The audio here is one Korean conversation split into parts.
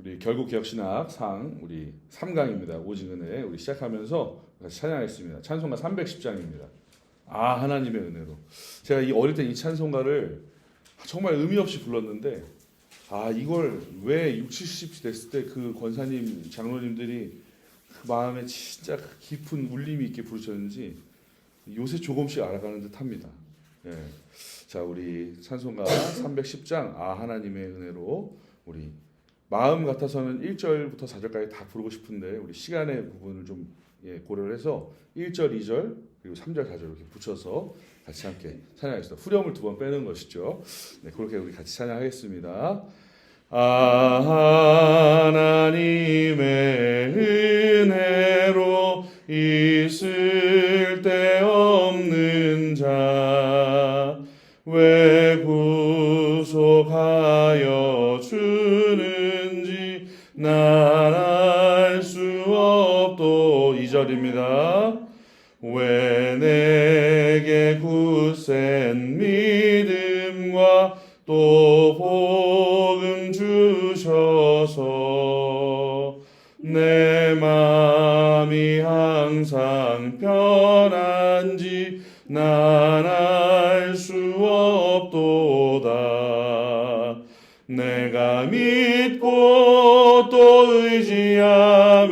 우리 결국 기억신학상 우리 3강입니다. 오직 은혜 우리 시작하면서 같이 찬양하겠습니다. 찬송가 310장입니다. 아 하나님의 은혜로. 제가 이 어릴 때 이 찬송가를 정말 의미 없이 불렀는데 아 이걸 왜 60, 70 됐을 때 그 권사님 장로님들이 그 마음에 진짜 깊은 울림이 있게 부르셨는지 요새 조금씩 알아가는 듯합니다. 예. 자 우리 찬송가 310장 아 하나님의 은혜로 우리 마음 같아서는 1절부터 4절까지 다 부르고 싶은데 우리 시간의 부분을 좀 고려를 해서 1절, 2절 그리고 3절, 4절 이렇게 붙여서 같이 함께 찬양하겠습니다. 후렴을 2번 빼는 것이죠. 네, 그렇게 우리 같이 찬양하겠습니다. 아 하나님의 은혜로 있을 데 없는 자 왜 구속하여 주는지 난 알 수 없도 2절입니다. 왜 내게 굳센 믿음과 또 복음 주셔서 내 마음이 항상 편한지 난 알 수 없도다. 내가 믿고 또 의지함은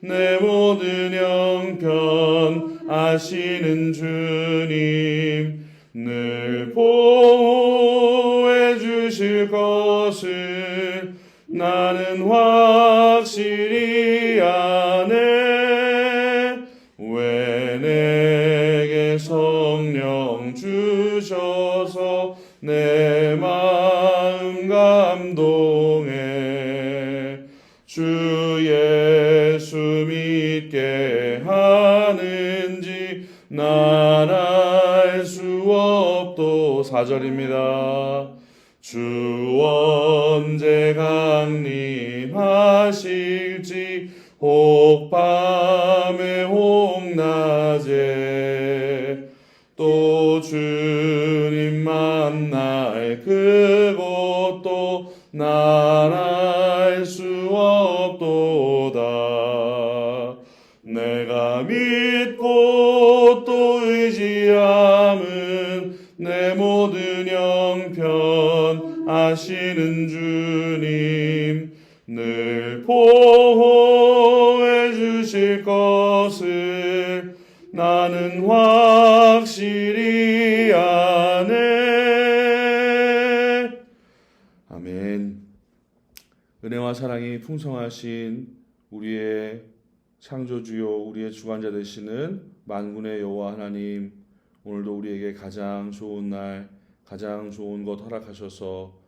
내 모든 형편 아시는 주님 늘 보호해 주실 것을 나는 확실히 아네. 왜 내게 성령 주셔서 내 마음 감동해 주 예수 믿게 하는지 난 알 수 없도 4절입니다. 주 언제 강림하실지 혹 밤에 혹 낮에 또 주님 만날 그곳도 난 알 수 없도다. 내가 믿고 또 의지함은 내 모든 형편 아시는 주님 늘 보호해 주실 것을 나는 확실히 아네. 아멘. 은혜와 사랑이 풍성하신 우리의 창조주요 우리의 주관자 되시는 만군의 여호와 하나님, 오늘도 우리에게 가장 좋은 날, 가장 좋은 것 허락하셔서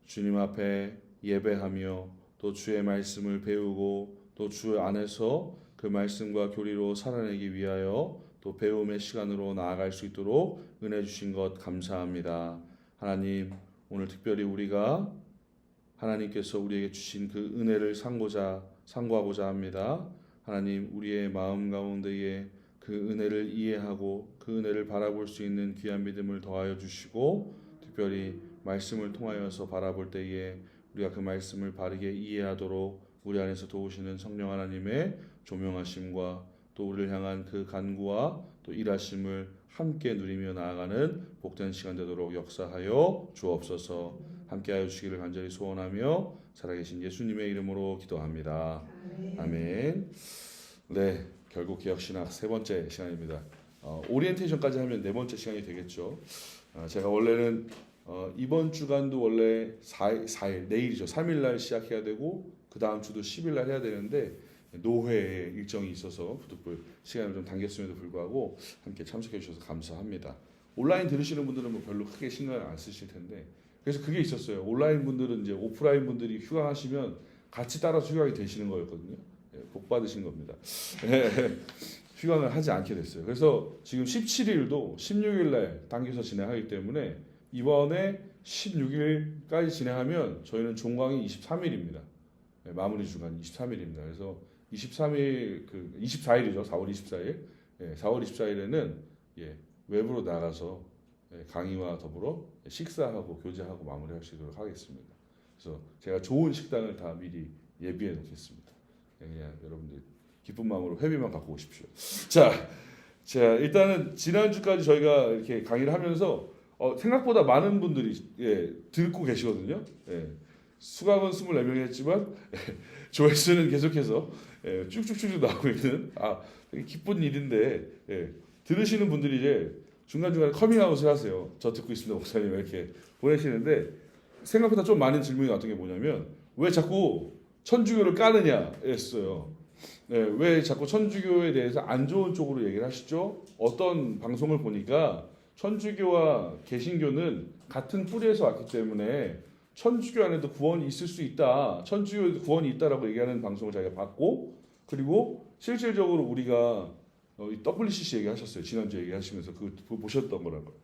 주님 앞에 예배하며 또 주의 말씀을 배우고 또 주 안에서 그 말씀과 교리로 살아내기 위하여 또 배움의 시간으로 나아갈 수 있도록 은혜 주신 것 감사합니다. 하나님, 오늘 특별히 우리가 하나님께서 우리에게 주신 그 은혜를 상고하고자 합니다. 하나님, 우리의 마음 가운데에 그 은혜를 이해하고 그 은혜를 바라볼 수 있는 귀한 믿음을 더하여 주시고 특별히 말씀을 통하여서 바라볼 때에 우리가 그 말씀을 바르게 이해하도록 우리 안에서 도우시는 성령 하나님의 조명하심과 또 우리를 향한 그 간구와 또 일하심을 함께 누리며 나아가는 복된 시간 되도록 역사하여 주옵소서. 함께하여 주시기를 간절히 소원하며 살아계신 예수님의 이름으로 기도합니다. 아멘. 네, 결국 기억신학 세 번째 시간입니다. 오리엔테이션까지 하면 네 번째 시간이 되겠죠. 제가 원래는 이번 주간도 원래 4일 내일이죠. 3일날 시작해야 되고 그 다음 주도 10일날 해야 되는데 노회 일정이 있어서 부득불 시간을 좀 당겼음에도 불구하고 함께 참석해 주셔서 감사합니다. 온라인 들으시는 분들은 뭐 별로 크게 신경 안 쓰실 텐데 그래서 그게 있었어요. 온라인 분들은 이제 오프라인 분들이 휴강하시면 같이 따라서 휴강이 되시는 거였거든요. 복 받으신 겁니다. 휴강을 하지 않게 됐어요. 그래서 지금 17일도 16일날 당겨서 진행하기 때문에 이번에 16일까지 진행하면 저희는 종강이 23일입니다. 마무리 주간 23일입니다. 그래서 23일 24일이죠. 4월 24일. 4월 24일에는 외부로 나가서 강의와 더불어 식사하고 교제하고 마무리할 수 있도록 하겠습니다. 그래서 제가 좋은 식당을 다 미리 예비해 놓겠습니다. 그냥 여러분들 기쁜 마음으로 회비만 갖고 오십시오. 자, 일단은 지난주까지 저희가 이렇게 강의를 하면서 생각보다 많은 분들이 듣고 계시거든요. 수강은 24명이 했지만 조회수는 계속해서 쭉쭉쭉 나오고 있는 기쁜 일인데 들으시는 분들이 이제 중간중간에 커밍아웃을 하세요. 저 듣고 있습니다 목사님 이렇게 보내시는데 생각보다 좀 많은 질문이 왔던 게 뭐냐면 왜 자꾸 천주교를 까느냐였어요. 왜 자꾸 천주교에 대해서 안 좋은 쪽으로 얘기를 하시죠? 어떤 방송을 보니까 천주교와 개신교는 같은 뿌리에서 왔기 때문에 천주교 안에도 구원이 있을 수 있다. 천주교에도 구원이 있다라고 얘기하는 방송을 자기가 봤고 그리고 실질적으로 우리가 WCC 얘기하셨어요. 지난주 얘기하시면서 그거 보셨던 거라고요.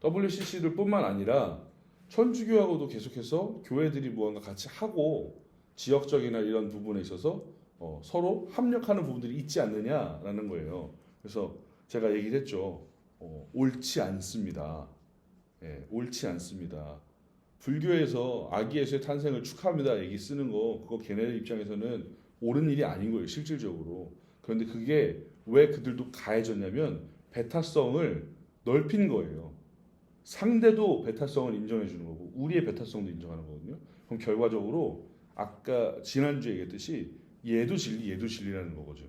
WCC를 뿐만 아니라 천주교하고도 계속해서 교회들이 무언가 같이 하고 지역적이나 이런 부분에 있어서 서로 합력하는 부분들이 있지 않느냐라는 거예요. 그래서 제가 얘기를 했죠. 옳지 않습니다. 옳지 않습니다. 불교에서 아기 예수의 탄생을 축하합니다 얘기 쓰는 거 그거 걔네들 입장에서는 옳은 일이 아닌 거예요. 실질적으로. 그런데 그게 왜 그들도 가해졌냐면 배타성을 넓힌 거예요. 상대도 배타성을 인정해 주는 거고 우리의 배타성도 인정하는 거거든요. 그럼 결과적으로 아까 지난주에 얘기했듯이 얘도 진리 얘도 진리라는 거죠.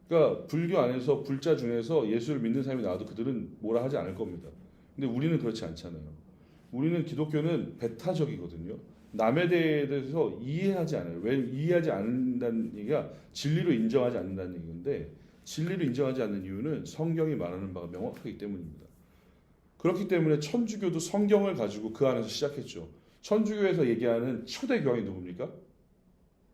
그러니까 불교 안에서 불자 중에서 예수를 믿는 사람이 나와도 그들은 뭐라 하지 않을 겁니다. 근데 우리는 그렇지 않잖아요. 우리는 기독교는 배타적이거든요. 남에 대해서 이해하지 않아요. 왜 이해하지 않는다는 얘기가 진리로 인정하지 않는다는 얘기인데 진리로 인정하지 않는 이유는 성경이 말하는 바가 명확하기 때문입니다. 그렇기 때문에 천주교도 성경을 가지고 그 안에서 시작했죠. 천주교에서 얘기하는 초대 교황이 누굽니까?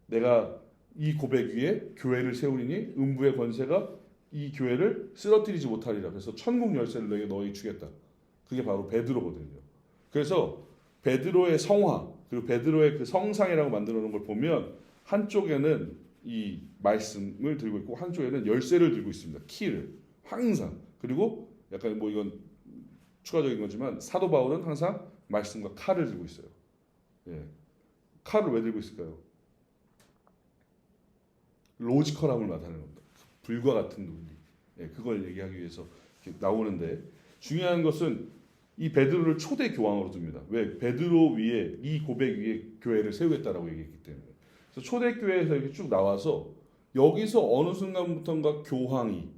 내가 이 고백 위에 교회를 세우리니 음부의 권세가 이 교회를 쓰러뜨리지 못하리라. 그래서 천국 열쇠를 너에게 너에게 주겠다. 그게 바로 베드로거든요. 그래서 베드로의 성화 그리고 베드로의 그 성상이라고 만들어 놓은 걸 보면 한쪽에는 이 말씀을 들고 있고 한쪽에는 열쇠를 들고 있습니다. 키를 항상. 그리고 약간 뭐 이건 추가적인 거지만 사도 바울은 항상 말씀과 칼을 들고 있어요. 칼을 왜 들고 있을까요? 로지컬함을 나타내는 겁니다. 불과 같은 논리. 그걸 얘기하기 위해서 나오는데 중요한 것은 이 베드로를 초대 교황으로 둡니다. 왜? 베드로 위에 이 고백 위에 교회를 세우겠다라고 얘기했기 때문에. 그래서 초대 교회에서 이렇게 쭉 나와서 여기서 어느 순간부터인가 교황이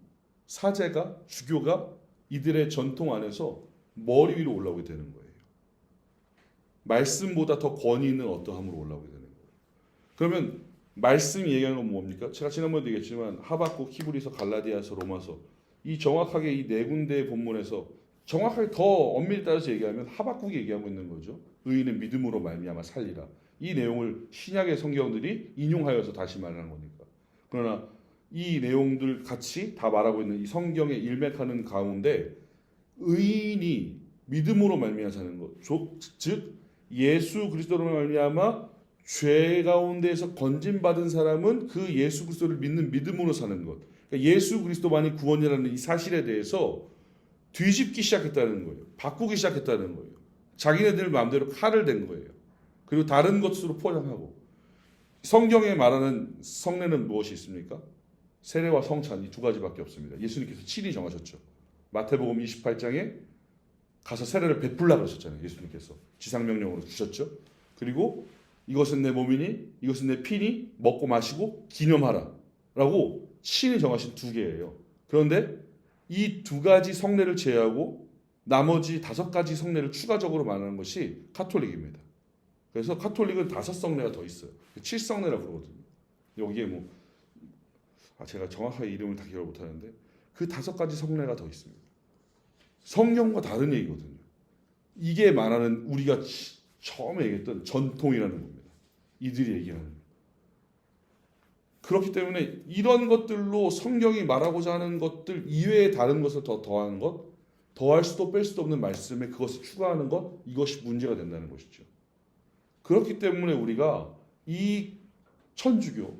사제가 주교가 이들의 전통 안에서 머리 위로 올라오게 되는 거예요. 말씀보다 더 권위 있는 어떠함으로 올라오게 되는 거예요. 그러면 말씀이 얘기하는 건 뭡니까? 제가 지난번에도 얘기했지만 하박국, 히브리서, 갈라디아서, 로마서 이 정확하게 이 네 군데의 본문에서 정확하게 더 엄밀히 따져서 얘기하면 하박국이 얘기하고 있는 거죠. 의인은 믿음으로 말미암아 살리라. 이 내용을 신약의 성경들이 인용하여서 다시 말하는 거니까. 그러나 이 내용들 같이 다 말하고 있는 이 성경에 일맥하는 가운데 의인이 믿음으로 말미암아 사는 것, 즉 예수 그리스도로 말미암아 죄 가운데에서 건진받은 사람은 그 예수 그리스도를 믿는 믿음으로 사는 것. 그러니까 예수 그리스도만이 구원이라는 이 사실에 대해서 뒤집기 시작했다는 거예요. 바꾸기 시작했다는 거예요. 자기네들 마음대로 칼을 댄 거예요. 그리고 다른 것으로 포장하고. 성경에 말하는 성례는 무엇이 있습니까? 세례와 성찬 이 두 가지밖에 없습니다. 예수님께서 친히 정하셨죠. 마태복음 28장에 가서 세례를 베풀라 그러셨잖아요. 예수님께서 지상명령으로 주셨죠. 그리고 이것은 내 몸이니 이것은 내 피니 먹고 마시고 기념하라 라고 친히 정하신 두 개예요. 그런데 이 두 가지 성례를 제외하고 나머지 5가지 성례를 추가적으로 말하는 것이 카톨릭입니다. 그래서 카톨릭은 5성례가 더 있어요. 7성례라고 그러거든요. 여기에 뭐 제가 정확하게 이름을 다 기억 못하는데 그 5가지 성례가 더 있습니다. 성경과 다른 얘기거든요. 이게 말하는 우리가 처음에 얘기했던 전통이라는 겁니다. 이들이 얘기하는. 그렇기 때문에 이런 것들로 성경이 말하고자 하는 것들 이외에 다른 것을 더한 것, 더할 수도 뺄 수도 없는 말씀에 그것을 추가하는 것, 이것이 문제가 된다는 것이죠. 그렇기 때문에 우리가 이 천주교,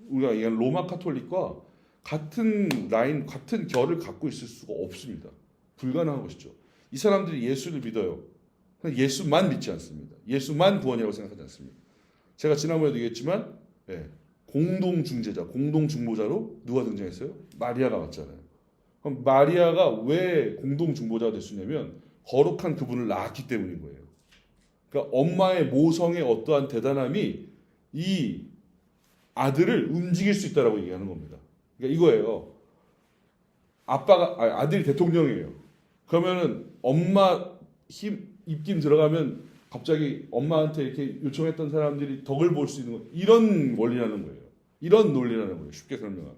우리가 얘기하는 로마 카톨릭과 같은 라인, 같은 결을 갖고 있을 수가 없습니다. 불가능한 것이죠. 이 사람들이 예수를 믿어요. 예수만 믿지 않습니다. 예수만 구원이라고 생각하지 않습니다. 제가 지난번에도 얘기했지만 공동 중재자, 공동 중보자로 누가 등장했어요? 마리아가 왔잖아요. 그럼 마리아가 왜 공동 중보자가 됐으냐면 거룩한 그분을 낳았기 때문인 거예요. 그러니까 엄마의 모성의 어떠한 대단함이 이 아들을 움직일 수 있다라고 얘기하는 겁니다. 그러니까 이거예요. 아들이 대통령이에요. 그러면은 엄마 입김 들어가면 갑자기 엄마한테 이렇게 요청했던 사람들이 덕을 볼 수 있는 거, 이런 원리라는 거예요. 이런 논리라는 거예요. 쉽게 설명하면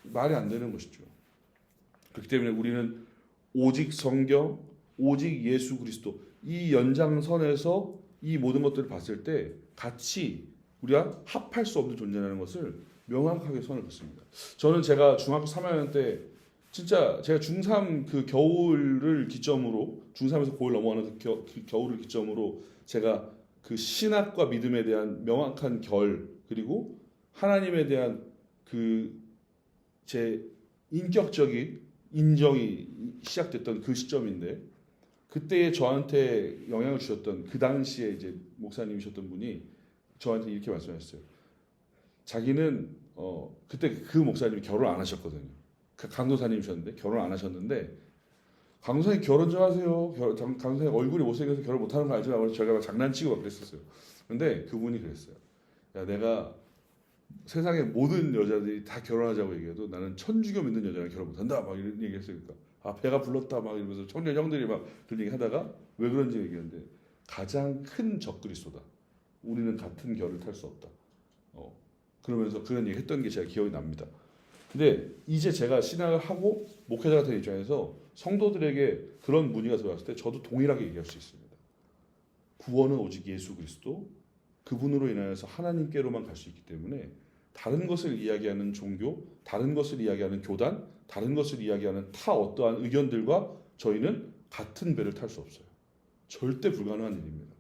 말이 안 되는 것이죠. 그렇기 때문에 우리는 오직 성경, 오직 예수 그리스도 이 연장선에서 이 모든 것들을 봤을 때 같이 우리가 합할 수 없는 존재라는 것을 명확하게 선을 긋습니다. 저는 제가 중학교 3학년 때 진짜 제가 중3 그 겨울을 기점으로 중3에서 고1 넘어가는 그 겨울을 기점으로 제가 그 신학과 믿음에 대한 명확한 결 그리고 하나님에 대한 그 제 인격적인 인정이 시작됐던 그 시점인데 그때에 저한테 영향을 주셨던 그 당시에 이제 목사님이셨던 분이 저한테 이렇게 말씀하셨어요. 자기는 그때 그 목사님이 결혼 안 하셨거든요. 그 강도사님이셨는데 결혼 안 하셨는데 강도사님 결혼 좀 하세요. 강도사님 얼굴이 못생겨서 결혼 못 하는 거 알지? 라고 제가 막 장난치고 막 그랬었어요. 근데 그분이 그랬어요. 야, 내가 세상의 모든 여자들이 다 결혼하자고 얘기해도 나는 천주교 믿는 여자랑 결혼 못 한다. 막 이런 얘기했어요. 그러니까 배가 불렀다 막 이러면서 청년 형들이 막 그런 얘기 하다가 왜 그런지 얘기했는데 가장 큰 적그리스도다. 우리는 같은 결을 탈 수 없다. 그러면서 그런 얘기 했던 게 제가 기억이 납니다. 근데 이제 제가 신학을 하고 목회자가 된 입장에서 성도들에게 그런 문의가 들어왔을 때 저도 동일하게 얘기할 수 있습니다. 구원은 오직 예수 그리스도 그분으로 인하여서 하나님께로만 갈 수 있기 때문에 다른 것을 이야기하는 종교, 다른 것을 이야기하는 교단, 다른 것을 이야기하는 타 어떠한 의견들과 저희는 같은 배를 탈 수 없어요. 절대 불가능한 일입니다.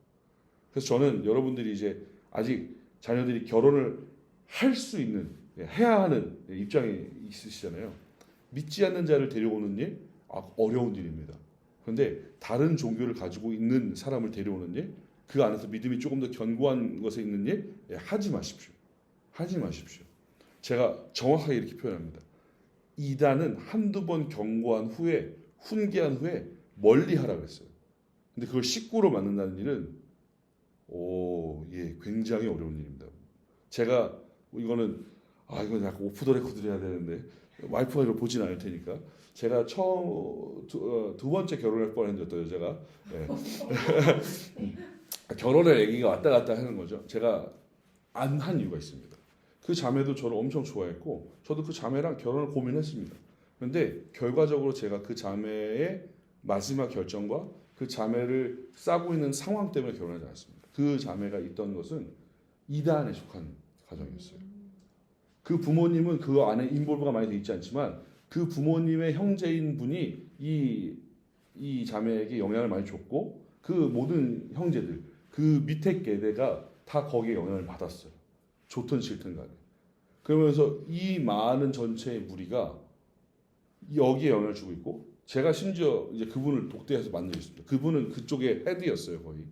그래서 저는 여러분들이 이제 아직 자녀들이 결혼을 할 수 있는, 해야 하는 입장에 있으시잖아요. 믿지 않는 자를 데려오는 일, 어려운 일입니다. 그런데 다른 종교를 가지고 있는 사람을 데려오는 일, 그 안에서 믿음이 조금 더 견고한 것에 있는 일, 하지 마십시오. 하지 마십시오. 제가 정확하게 이렇게 표현합니다. 이단은 한두 번 경고한 후에, 훈계한 후에 멀리 하라고 했어요. 근데 그걸 식구로 만든다는 일은 굉장히 어려운 일입니다. 제가 이거는 이건 약간 오프 더 레코드를 해야 되는데 와이프가 이걸 보진 않을 테니까 제가 처음 두 번째 결혼할 뻔했는데 어떤 여자가 결혼을 얘기가 왔다 갔다 하는 거죠. 제가 안 한 이유가 있습니다. 그 자매도 저를 엄청 좋아했고 저도 그 자매랑 결혼을 고민했습니다. 그런데 결과적으로 제가 그 자매의 마지막 결정과 그 자매를 싸고 있는 상황 때문에 결혼하지 않았습니다. 그 자매가 있던 것은 이단에 속한 가정이었어요. 그 부모님은 그 안에 인볼브가 많이 돼 있지 않지만 그 부모님의 형제인 분이 이 자매에게 영향을 많이 줬고 그 모든 형제들 그 밑에 계대가 다 거기에 영향을 받았어요. 좋든 싫든 간에. 그러면서 이 많은 전체의 무리가 여기에 영향을 주고 있고 제가 심지어 이제 그분을 독대해서 만들고 있습니다. 그분은 그쪽의 헤드였어요 거의.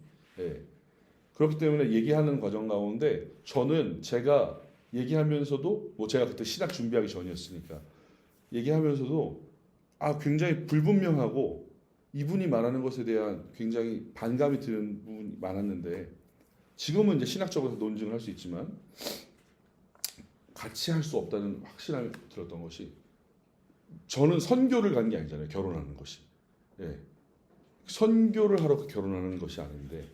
그렇기 때문에 얘기하는 과정 가운데 저는 제가 얘기하면서도 제가 그때 신학 준비하기 전이었으니까 얘기하면서도 굉장히 불분명하고 이분이 말하는 것에 대한 굉장히 반감이 드는 부분이 많았는데 지금은 이제 신학적으로 논증을 할 수 있지만 같이 할 수 없다는 확신을 들었던 것이 저는 선교를 간 게 아니잖아요. 결혼하는 것이. 선교를 하러 결혼하는 것이 아닌데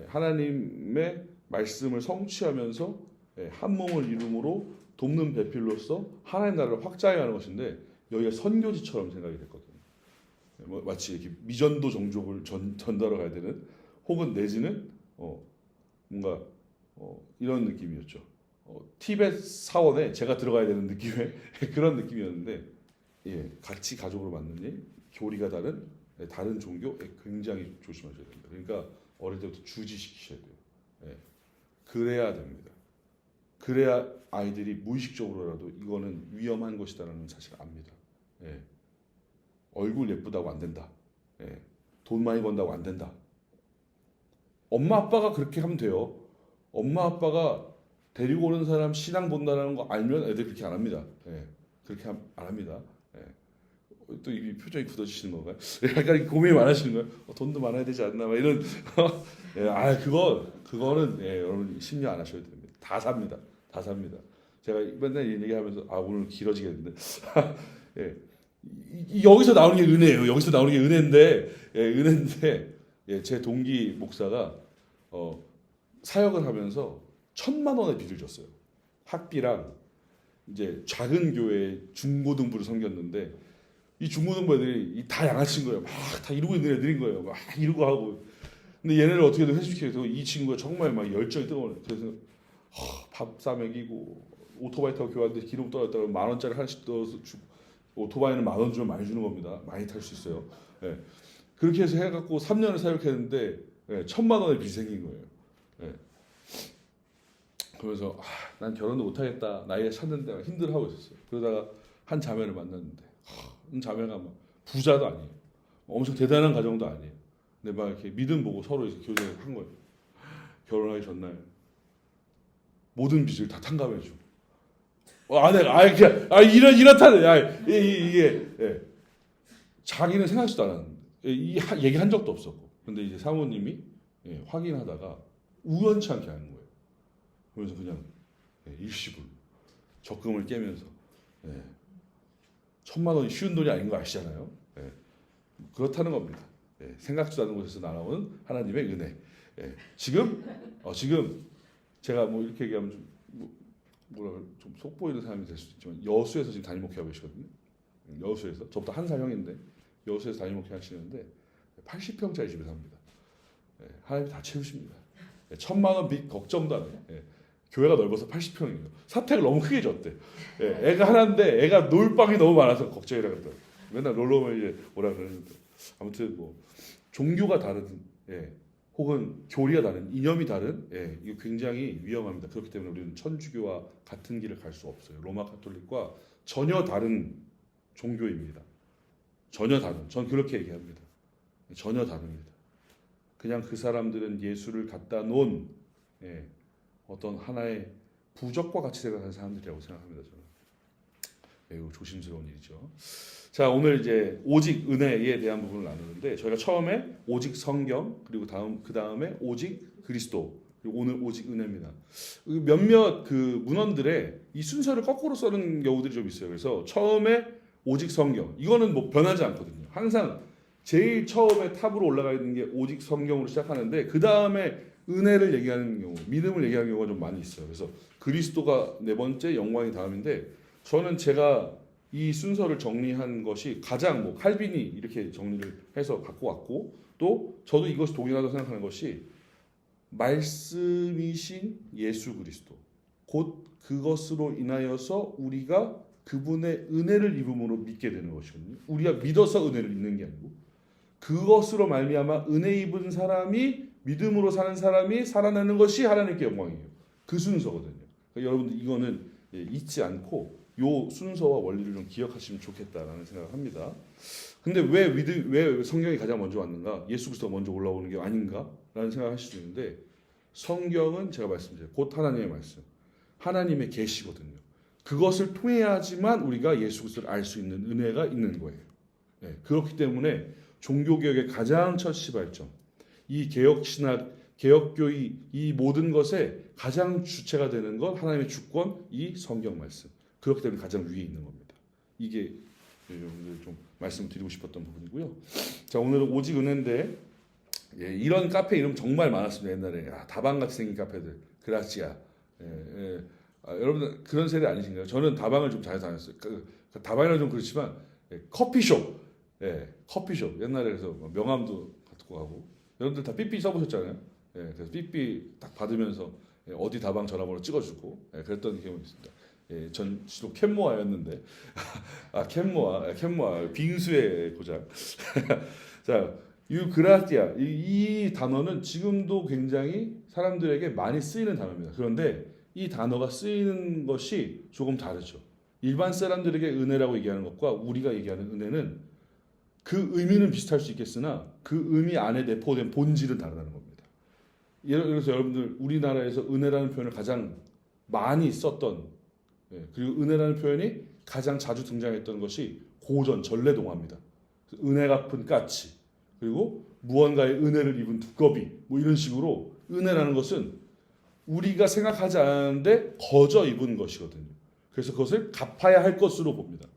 하나님의 말씀을 성취하면서 한 몸을 이룸으로 돕는 배필로서 하나님 나라를 확장해가는 것인데 여기가 선교지처럼 생각이 됐거든요. 마치 이렇게 미전도 종족을 전달하러 가야 되는 혹은 내지는 뭔가 이런 느낌이었죠. 티벳 사원에 제가 들어가야 되는 느낌의 그런 느낌이었는데 같이 가족으로 만든 일, 교리가 다른 종교 굉장히 조심하셔야 됩니다. 그러니까 어릴 때부터 주지시키셔야 돼요. 그래야 됩니다. 그래야 아이들이 무의식적으로라도 이거는 위험한 것이다라는 사실을 압니다. 얼굴 예쁘다고 안 된다. 돈 많이 번다고 안 된다. 엄마 아빠가 그렇게 하면 돼요. 엄마 아빠가 데리고 오는 사람 신앙 본다는 거 알면 애들 그렇게 안 합니다. 예, 그렇게 안 합니다. 예. 또 이 표정이 굳어지시는 건가요? 약간 고민이 많으시는 거예요? 돈도 많아야 되지 않나? 막 이런. 예, 그거는 예, 여러분 심려 안 하셔도 됩니다. 다 삽니다. 다 삽니다. 제가 맨날 이 얘기하면서 오늘 길어지겠는데. 예, 여기서 나오는 게 은혜예요. 여기서 나오는 게 은혜인데, 예, 은혜인데, 예, 제 동기 목사가 사역을 하면서 1,000만 원의 빚을 졌어요. 학비랑 이제 작은 교회 중고등부를 섬겼는데 이 중고등부 애들이 다 양아치인 거예요. 막 다 이루고 있는 애들인 거예요. 막 이루고 하고. 근데 얘네를 어떻게든 회수시켜서 이 친구가 정말 막 열정이 뜨거워요. 그래서 밥 싸먹이고 오토바이 타고 교환대 기름 떨어졌다가 10,000원짜리 하나씩 떠서 주고 오토바이는 10,000원 주면 많이 주는 겁니다. 많이 탈 수 있어요. 예. 그렇게 해서 해갖고 3년을 사역했는데 1,000만 원의 빚이 생긴 거예요. 예. 그러면서 난 결혼도 못하겠다. 나이가 찼는데 힘들어하고 있었어요. 그러다가 한 자매를 만났는데 자매가 막 부자도 아니에요. 엄청 대단한 가정도 아니에요. 근데 막 이렇게 믿음 보고 서로 이제 교제를 한 거예요. 결혼하기 전날 모든 빚을 다 탕감해주고. 이렇다네. 이게 자기는 생각지도 않았는데 얘기한 적도 없었고. 근데 이제 사모님이 확인하다가 우연치 않게 하는 거예요. 그래서 그냥 일시불 적금을 깨면서 1,000만 원이 쉬운 돈이 아닌 거 아시잖아요. 그렇다는 겁니다. 생각지도 않은 곳에서 날아오는 하나님의 은혜. 지금 제가 뭐 이렇게 얘기하면 좀 속보이는 사람이 될 수도 있지만 여수에서 지금 담임 목회하고 계시거든요. 여수에서 저보다 한 살 형인데 여수에서 담임 목회 하시는데 80평짜리 집에 삽니다. 하나님이 다 채우십니다. 1,000만 원 빚 걱정도 안 해요. 교회가 넓어서 80평이에요. 사택을 너무 크게 줬대. 애가 하나인데 애가 놀 방이 너무 많아서 걱정이라 그랬더라고요. 맨날 놀러 오면 이제 오라 그러는데 아무튼 뭐 종교가 다른 혹은 교리가 다른 이념이 다른 이거 굉장히 위험합니다. 그렇기 때문에 우리는 천주교와 같은 길을 갈 수 없어요. 로마 가톨릭과 전혀 다른 종교입니다. 전혀 다른. 전 그렇게 얘기합니다. 전혀 다릅니다. 그냥 그 사람들은 예수를 갖다 놓은 어떤 하나의 부적과 같이 생각하는 사람들이라고 생각합니다. 저는 매우 조심스러운 일이죠. 자, 오늘 이제 오직 은혜에 대한 부분을 나누는데 저희가 처음에 오직 성경 그리고 그 다음에 오직 그리스도 그리고 오늘 오직 은혜입니다. 몇몇 그 문헌들에 이 순서를 거꾸로 써는 경우들이 좀 있어요. 그래서 처음에 오직 성경 이거는 뭐 변하지 않거든요. 항상 제일 처음에 탑으로 올라가 있는 게 오직 성경으로 시작하는데 그 다음에 은혜를 얘기하는 경우, 믿음을 얘기하는 경우가 좀 많이 있어요. 그래서 그리스도가 네 번째, 영광이 다음인데 저는 제가 이 순서를 정리한 것이 가장 뭐 칼빈이 이렇게 정리를 해서 갖고 왔고 또 저도 이것이 동일하다고 생각하는 것이 말씀이신 예수 그리스도 곧 그것으로 인하여서 우리가 그분의 은혜를 입음으로 믿게 되는 것이거든요. 우리가 믿어서 은혜를 입는 게 아니고 그것으로 말미암아 은혜 입은 사람이 믿음으로 사는 사람이 살아나는 것이 하나님께 영광이에요. 그 순서거든요. 그러니까 여러분들 이거는 잊지 않고 요 순서와 원리를 좀 기억하시면 좋겠다라는 생각을 합니다. 근데 왜 성경이 가장 먼저 왔는가? 예수 그리스도가 먼저 올라오는 게 아닌가라는 생각을 하실 수 있는데 성경은 제가 말씀드려요. 곧 하나님의 말씀. 하나님의 계시거든요. 그것을 통해야지만 우리가 예수 그리스도를 알 수 있는 은혜가 있는 거예요. 그렇기 때문에 종교개혁의 가장 첫 시발점 이 개혁신학, 개혁교의 이 모든 것에 가장 주체가 되는 건 하나님의 주권, 이 성경 말씀. 그렇기 때문에 가장 위에 있는 겁니다. 이게 여러분들 좀 말씀드리고 싶었던 부분이고요. 자, 오늘은 오직 은혜인데 이런 카페 이름 정말 많았습니다. 옛날에 다방같이 생긴 카페들, 그라시아. 여러분들 그런 세대 아니신가요? 저는 다방을 좀 잘 다녔어요. 다방이라 좀 그렇지만 커피숍, 커피숍 옛날에 그래서 명함도 갖고 가고. 여러분들 다 삐삐 써보셨잖아요. 그래서 삐삐 딱 받으면서 어디 다방 전화번호 찍어주고 그랬던 경험이 있습니다. 전 주로 캔모아였는데 캔모아 빙수의 고장. 자, 유그라티아 이 단어는 지금도 굉장히 사람들에게 많이 쓰이는 단어입니다. 그런데 이 단어가 쓰이는 것이 조금 다르죠. 일반 사람들에게 은혜라고 얘기하는 것과 우리가 얘기하는 은혜는 그 의미는 비슷할 수 있겠으나 그 의미 안에 내포된 본질은 다르다는 겁니다. 예를 들어서 여러분들 우리나라에서 은혜라는 표현을 가장 많이 썼던 그리고 은혜라는 표현이 가장 자주 등장했던 것이 고전 전래동화입니다. 은혜 갚은 까치 그리고 무언가의 은혜를 입은 두꺼비 뭐 이런 식으로 은혜라는 것은 우리가 생각하지 않았는데 거저 입은 것이거든요. 그래서 그것을 갚아야 할 것으로 봅니다.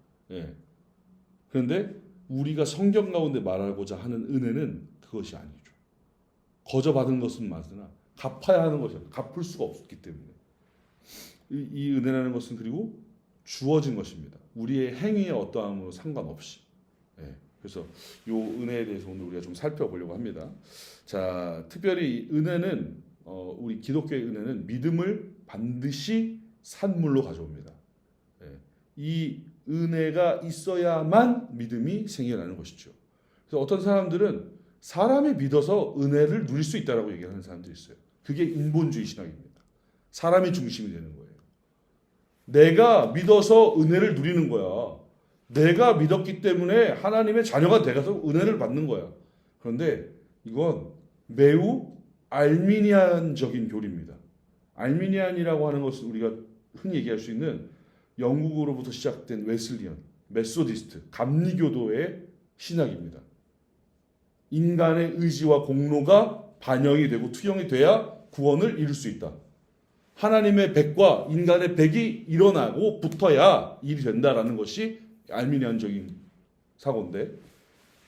그런데 우리가 성경 가운데 말하고자 하는 은혜는 그것이 아니죠. 거저 받은 것은 맞으나 갚아야 하는 것이야. 갚을 수가 없기 때문에 이 은혜라는 것은 그리고 주어진 것입니다. 우리의 행위에 어떠함으로 상관없이. 그래서 이 은혜에 대해서 오늘 우리가 좀 살펴보려고 합니다. 자, 특별히 은혜는 우리 기독교의 은혜는 믿음을 반드시 산물로 가져옵니다. 이 은혜가 있어야만 믿음이 생겨나는 것이죠. 그래서 어떤 사람들은 사람이 믿어서 은혜를 누릴 수 있다라고 얘기하는 사람들이 있어요. 그게 인본주의 신학입니다. 사람이 중심이 되는 거예요. 내가 믿어서 은혜를 누리는 거야. 내가 믿었기 때문에 하나님의 자녀가 돼서 은혜를 받는 거야. 그런데 이건 매우 알미니안적인 교리입니다. 알미니안이라고 하는 것은 우리가 흔히 얘기할 수 있는 영국으로부터 시작된 웨슬리언, 메소디스트, 감리교도의 신학입니다. 인간의 의지와 공로가 반영이 되고 투영이 돼야 구원을 이룰 수 있다. 하나님의 백과 인간의 백이 일어나고 붙어야 일이 된다라는 것이 알미니안적인 사고인데,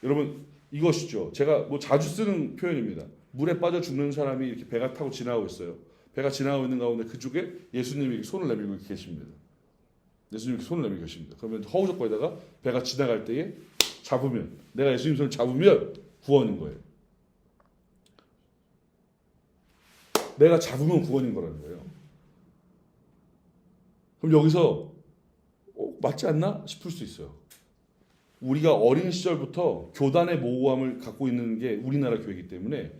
여러분 이것이죠. 제가 뭐 자주 쓰는 표현입니다. 물에 빠져 죽는 사람이 이렇게 배가 타고 지나가고 있어요. 배가 지나가고 있는 가운데 그쪽에 예수님이 손을 내밀고 계십니다. 예수님이 손을 내밀고 계십니다. 그러면 허우적거리다가 배가 지나갈 때에 잡으면, 내가 예수님 손을 잡으면 구원인 거예요. 내가 잡으면 구원인 거라는 거예요. 그럼 여기서 맞지 않나 싶을 수 있어요. 우리가 어린 시절부터 교단의 모호함을 갖고 있는 게 우리나라 교회이기 때문에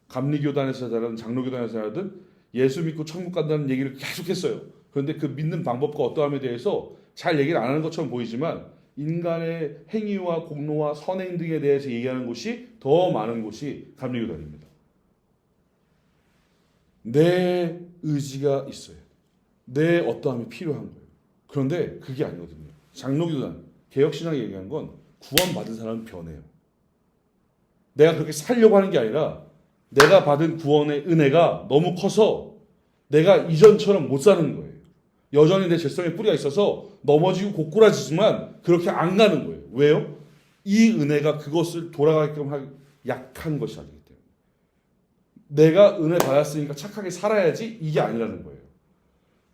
감리교단에서 자라든 장로교단에서 자라든 예수 믿고 천국 간다는 얘기를 계속했어요. 그런데 그 믿는 방법과 어떠함에 대해서 잘 얘기를 안 하는 것처럼 보이지만 인간의 행위와 공로와 선행 등에 대해서 얘기하는 곳이 더 많은 곳이 감리교단입니다. 내 의지가 있어야 돼. 내 어떠함이 필요한 거예요. 그런데 그게 아니거든요. 장로교단, 개혁신학이 얘기한 건 구원받은 사람은 변해요. 내가 그렇게 살려고 하는 게 아니라 내가 받은 구원의 은혜가 너무 커서 내가 이전처럼 못 사는 거예요. 여전히 내 죄성에 뿌리가 있어서 넘어지고 고꾸라지지만 그렇게 안 가는 거예요. 왜요? 이 은혜가 그것을 돌아가게끔 할 약한 것이 아니기 때문에. 내가 은혜 받았으니까 착하게 살아야지 이게 아니라는 거예요.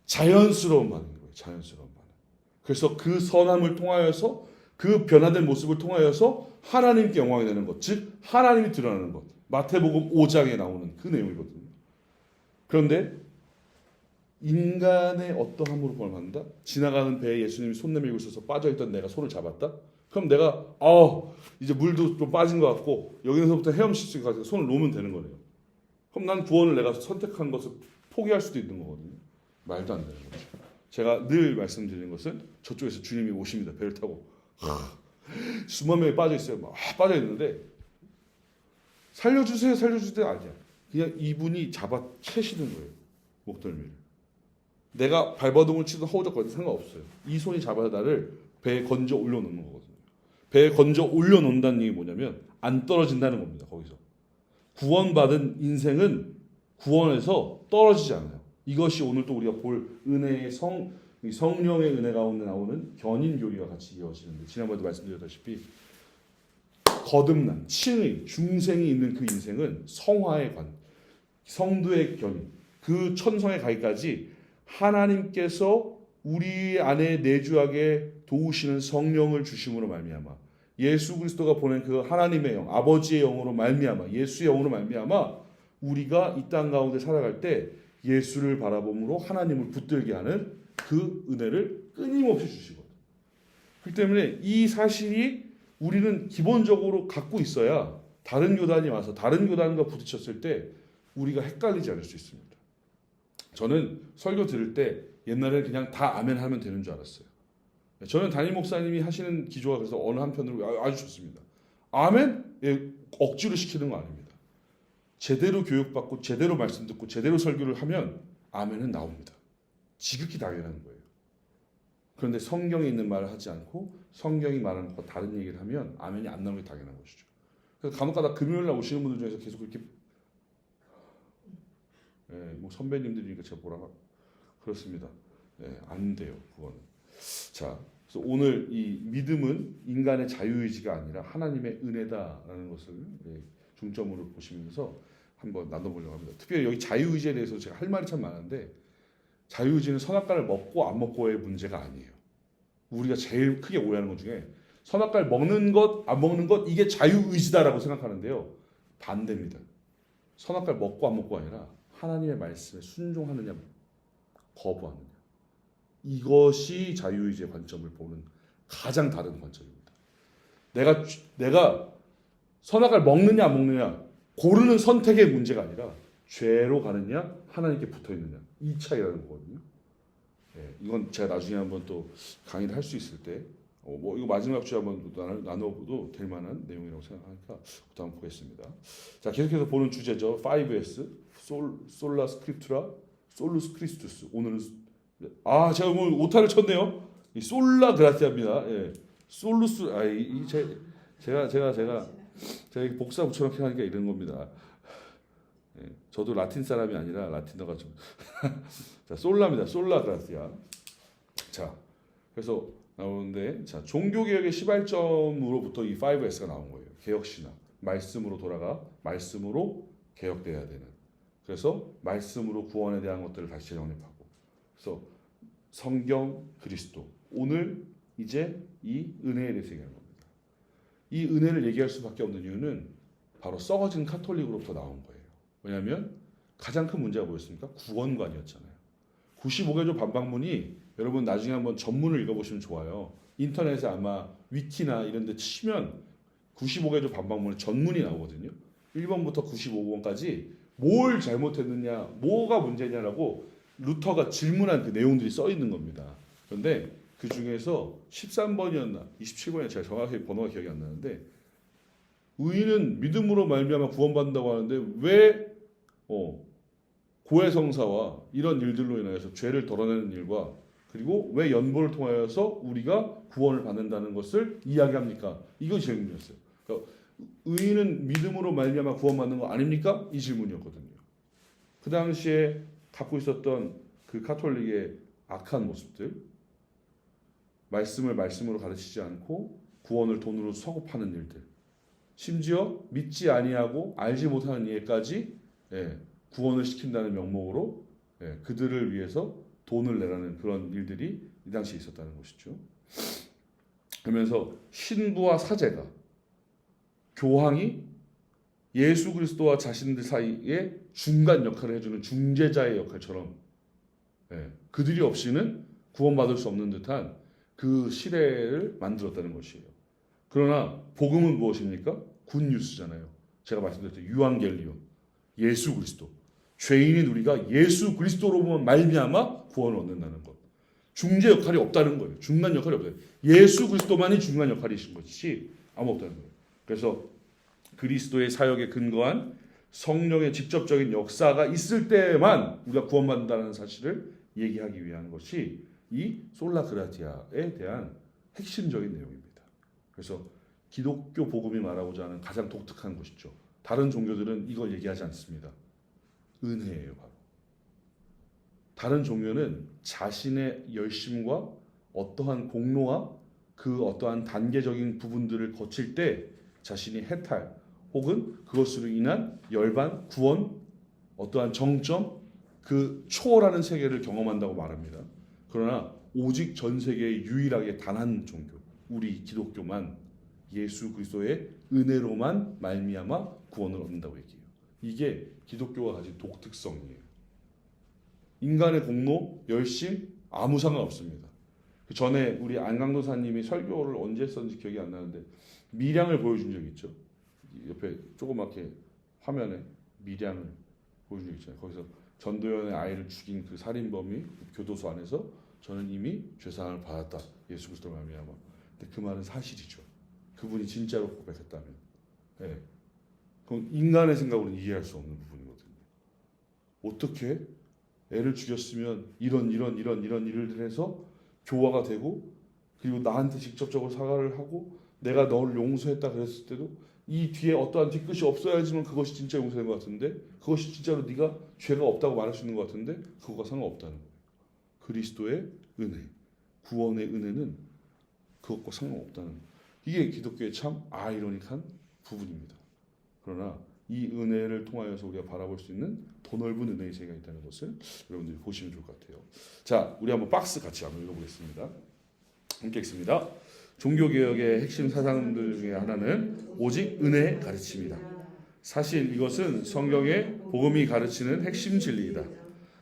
자연스러운 반응인 거예요. 자연스러운 반응. 그래서 그 선함을 통하여서 그 변화된 모습을 통하여서 하나님께 영광이 되는 것, 즉 하나님이 드러나는 것. 마태복음 5장에 나오는 그 내용이거든요. 그런데 인간의 어떠함으로 구원을 받는다? 지나가는 배에 예수님이 손 내밀고 있어서 빠져있던 내가 손을 잡았다? 그럼 내가 이제 물도 좀 빠진 것 같고 여기서부터 헤엄칠 수 있게 손을 놓으면 되는 거네요. 그럼 난 구원을 내가 선택한 것을 포기할 수도 있는 거거든요. 말도 안 되는 거죠. 제가 늘 말씀드리는 것은 저쪽에서 주님이 오십니다. 배를 타고 수만 명이 빠져 있어요. 막 빠져 있는데 살려주세요 아니야. 그냥 이분이 잡아 채시는 거예요. 목덜미를. 내가 발버둥을 치든 허우적거리든 상관없어요. 이 손이 잡아서 나를 배에 건져 올려놓는 거거든요. 배에 건져 올려놓는다는 얘기 뭐냐면 안 떨어진다는 겁니다. 거기서. 구원받은 인생은 구원에서 떨어지지 않아요. 이것이 오늘 또 우리가 볼 은혜의 성령의 은혜 가운데 나오는 견인교리와 같이 이어지는데, 지난번에도 말씀드렸다시피 거듭난 칭의 중생이 있는 그 인생은 성화의 관, 성도의 견인, 그 천성에 가기까지 하나님께서 우리 안에 내주하게 도우시는 성령을 주심으로 말미암아 예수 그리스도가 보낸 그 하나님의 영, 아버지의 영으로 말미암아 예수의 영으로 말미암아 우리가 이 땅 가운데 살아갈 때 예수를 바라봄으로 하나님을 붙들게 하는 그 은혜를 끊임없이 주시거든요. 그렇기 때문에 이 사실이 우리는 기본적으로 갖고 있어야 다른 교단이 와서 다른 교단과 부딪혔을 때 우리가 헷갈리지 않을 수 있습니다. 저는 설교 들을 때 옛날에 그냥 다 아멘 하면 되는 줄 알았어요. 저는 담임 목사님이 하시는 기조가 그래서 어느 한편으로 아주 좋습니다. 아멘? 예, 억지로 시키는 거 아닙니다. 제대로 교육받고 제대로 말씀 듣고 제대로 설교를 하면 아멘은 나옵니다. 지극히 당연한 거예요. 그런데 성경에 있는 말을 하지 않고 성경이 말하는 것과 다른 얘기를 하면 아멘이 안 나오는 게 당연한 것이죠. 그래서 간혹가다 금요일날 오시는 분들 중에서 계속 그렇게 뭐 선배님들이니까 제가 뭐라고 그렇습니다. 안 돼요. 그거는. 자, 그래서 오늘 이 믿음은 인간의 자유의지가 아니라 하나님의 은혜다라는 것을 중점으로 보시면서 한번 나눠보려고 합니다. 특별히 여기 자유의지에 대해서 제가 할 말이 참 많은데 자유의지는 선악과를 먹고 안 먹고의 문제가 아니에요. 우리가 제일 크게 오해하는 것 중에 선악과를 먹는 것, 안 먹는 것 이게 자유의지다라고 생각하는데요. 반대입니다. 선악과를 먹고 안 먹고가 아니라 하나님의 말씀에 순종하느냐 거부하느냐 이것이 자유의지의 관점을 보는 가장 다른 관점입니다. 내가 선악과를 먹느냐 안 먹느냐 고르는 선택의 문제가 아니라 죄로 가느냐 하나님께 붙어 있느냐 이 차이라는 거거든요. 이건 제가 나중에 한번 또 강의를 할 수 있을 때 뭐 이거 마지막 주에 한번 나눠봐도 될 만한 내용이라고 생각하니까 부터 한번 보겠습니다. 자, 계속해서 보는 주제죠. 5S 솔라 스크립투라 솔루스 크리스투스. 오늘은 제가 오늘 오타를 쳤네요. 이 솔라 그라티아입니다. 솔루스 제가 복사 붙여넣기 하니까 이런 겁니다. 저도 라틴 사람이 아니라 라틴어가 좀 자, 솔라입니다. 솔라 그라티아. 자, 그래서 나오는데 자, 종교 개혁의 시발점으로부터 이 5S가 나온 거예요. 개혁신학. 말씀으로 돌아가 말씀으로 개혁돼야 되는. 그래서 말씀으로 구원에 대한 것들을 다시 재정립하고. 그래서 성경, 그리스도. 오늘 이제 이 은혜에 대해서 얘기하는 겁니다. 이 은혜를 얘기할 수밖에 없는 이유는 바로 썩어진 카톨릭으로부터 나온 거예요. 왜냐하면 가장 큰 문제가 뭐였습니까? 구원관이었잖아요. 95개조 반박문이 여러분 나중에 한번 전문을 읽어보시면 좋아요. 인터넷에 아마 위키나 이런 데 치면 95개조 반박문의 전문이 나오거든요. 1번부터 95번까지 뭘 잘못했느냐, 뭐가 문제냐라고 루터가 질문한 그 내용들이 써 있는 겁니다. 그런데 그 중에서 13번이었나 27번이었나 제가 정확히 번호가 기억이 안 나는데 의인은 믿음으로 말미암아 구원받는다고 하는데 왜 고해성사와 이런 일들로 인하여서 죄를 덜어내는 일과 그리고 왜 연보를 통하여서 우리가 구원을 받는다는 것을 이야기합니까? 이거 질문이었어요. 그러니까 의인은 믿음으로 말미암아 구원받는 거 아닙니까? 이 질문이었거든요. 그 당시에 갖고 있었던 그 카톨릭의 악한 모습들, 말씀을 말씀으로 가르치지 않고 구원을 돈으로 사고 파는 일들, 심지어 믿지 아니하고 알지 못하는 이에까지 구원을 시킨다는 명목으로 그들을 위해서 돈을 내라는 그런 일들이 이 당시에 있었다는 것이죠. 그러면서 신부와 사제가 교황이 예수 그리스도와 자신들 사이에 중간 역할을 해주는 중재자의 역할처럼 그들이 없이는 구원받을 수 없는 듯한 그 시대를 만들었다는 것이에요. 그러나 복음은 무엇입니까? 굿뉴스잖아요. 제가 말씀드렸죠. 유앙겔리온, 예수 그리스도. 죄인인 우리가 예수 그리스도로만 말미암아 구원을 얻는다는 것. 중재 역할이 없다는 거예요. 중간 역할이 없어요. 예수 그리스도만이 중간 역할이신 것이지 아무 없다는 거예요. 그래서 그리스도의 사역에 근거한 성령의 직접적인 역사가 있을 때만 우리가 구원받는다는 사실을 얘기하기 위한 것이 이 솔라 그라티아에 대한 핵심적인 내용입니다. 그래서 기독교 복음이 말하고자 하는 가장 독특한 것이죠. 다른 종교들은 이걸 얘기하지 않습니다. 은혜예요, 바로. 다른 종교는 자신의 열심과 어떠한 공로와 그 어떠한 단계적인 부분들을 거칠 때 자신이 해탈 혹은 그것으로 인한 열반, 구원, 어떠한 정점, 그 초월하는 세계를 경험한다고 말합니다. 그러나 오직 전 세계에 유일하게 단 한 종교, 우리 기독교만 예수 그리스도의 은혜로만 말미암아 구원을 얻는다고 얘기해요. 이게 기독교가 가진 독특성이에요. 인간의 공로, 열심 아무 상관없습니다. 그 전에 우리 안강도사님이 설교를 언제 했었는지 기억이 안 나는데 밀양을 보여준 적이 있죠. 옆에 조그맣게 화면에 밀양을 보여준 적이 있잖아요. 거기서 전도연의 아이를 죽인 그 살인범이 교도소 안에서 저는 이미 죄사함을 받았다. 예수 그리스도 말미암아. 근데 그 말은 사실이죠. 그분이 진짜로 고백했다면. 그건 인간의 생각으로는 이해할 수 없는 부분이거든요. 어떻게 애를 죽였으면 이런 일을 해서 교화가 되고 그리고 나한테 직접적으로 사과를 하고 내가 너를 용서했다 그랬을 때도 이 뒤에 어떠한 뒤끝이 없어야지만 그것이 진짜 용서된 것 같은데 그것이 진짜로 네가 죄가 없다고 말할 수 있는 것 같은데 그거가 상관없다는 거예요. 그리스도의 은혜, 구원의 은혜는 그것과 상관없다는 거예요. 이게 기독교의 참 아이러닉한 부분입니다. 그러나 이 은혜를 통하여서 우리가 바라볼 수 있는 더 넓은 은혜의 세계가 있다는 것을 여러분들이 보시면 좋을 것 같아요. 자, 우리 한번 박스 같이 한번 읽어보겠습니다. 함께 읽습니다. 종교개혁의 핵심 사상들 중에 하나는 오직 은혜의 가르침이다. 사실 이것은 성경의 복음이 가르치는 핵심 진리이다.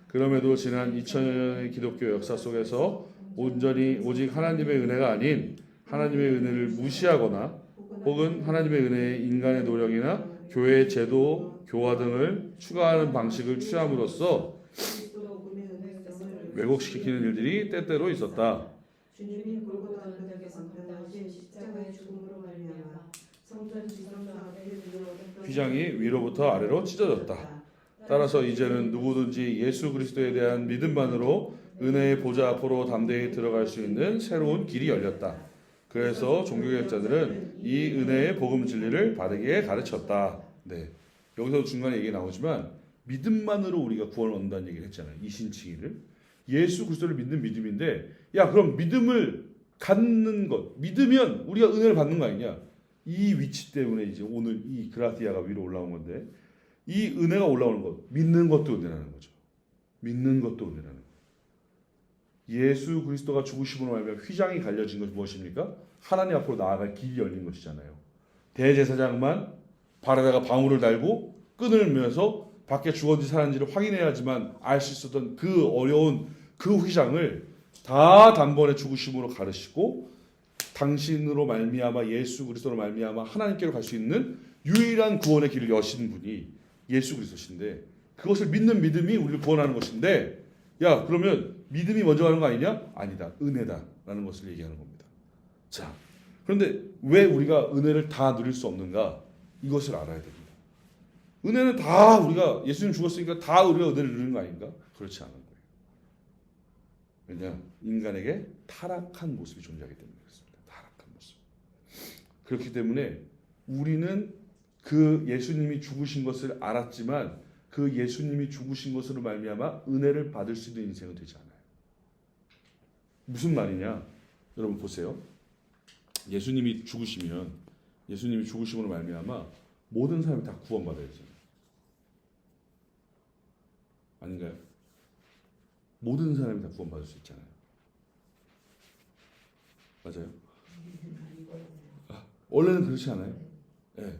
그럼에도 지난 2000년의 기독교 역사 속에서 온전히 오직 하나님의 은혜가 아닌 하나님의 은혜를 무시하거나 혹은 하나님의 은혜에 인간의 노력이나 교회의 제도, 교화 등을 추가하는 방식을 취함으로써 왜곡시키는 일들이 때때로 있었다. 주님이 골고다 언덕에서 감당하신 십자가의 죽음으로 말미암아 성전 지성 사업에 휘장이 위로부터 아래로 찢어졌다. 따라서 이제는 누구든지 예수 그리스도에 대한 믿음만으로 은혜의 보좌 앞으로 담대히 들어갈 수 있는 새로운 길이 열렸다. 그래서 종교개혁자들은 이 은혜의 복음 진리를 바르게 가르쳤다. 네, 여기서 중간에 얘기 나오지만 믿음만으로 우리가 구원을 얻는다는 얘기를 했잖아요. 이신칭의를. 예수 그리스도를 믿는 믿음인데 야 그럼 믿음을 갖는 것 믿으면 우리가 은혜를 받는 거 아니냐. 이 위치 때문에 이제 오늘 이 그라티아가 위로 올라온 건데 이 은혜가 올라오는 것 믿는 것도 은혜라는 거죠. 믿는 것도 은혜라는 거예요. 예수 그리스도가 죽으심으로 말미암아 휘장이 갈려진 것이 무엇입니까? 하나님 앞으로 나아갈 길이 열린 것이잖아요. 대제사장만 발에다가 방울을 달고 끈을 매서 밖에 죽었는지 살았는지를 확인해야지만 알 수 있었던 그 어려운 그 휘장을 다 단번에 죽으심으로 가르치고 당신으로 말미암아 예수 그리스도로 말미암아 하나님께로 갈 수 있는 유일한 구원의 길을 여신 분이 예수 그리스도신데 그것을 믿는 믿음이 우리를 구원하는 것인데 야 그러면 믿음이 먼저 가는 거 아니냐? 아니다. 은혜다라는 것을 얘기하는 겁니다. 자, 그런데 왜 우리가 은혜를 다 누릴 수 없는가? 이것을 알아야 됩니다. 은혜는 다 우리가 예수님 죽었으니까 다 우리가 은혜를 누리는 거 아닌가? 그렇지 않은 거예요. 왜냐? 인간에게 타락한 모습이 존재하기 때문에 그렇습니다. 타락한 모습. 그렇기 때문에 우리는 그 예수님이 죽으신 것을 알았지만 그 예수님이 죽으신 것으로 말미암아 은혜를 받을 수 있는 인생은 되지 않아요. 무슨 말이냐? 여러분 보세요. 예수님이 죽으시면 예수님이 죽으심으로 말미암아 모든 사람이 다 구원받아야 되잖아요. 아닌가요? 모든 사람이 다 구원받을 수 있잖아요. 맞아요? 원래는 그렇지 않아요? 네.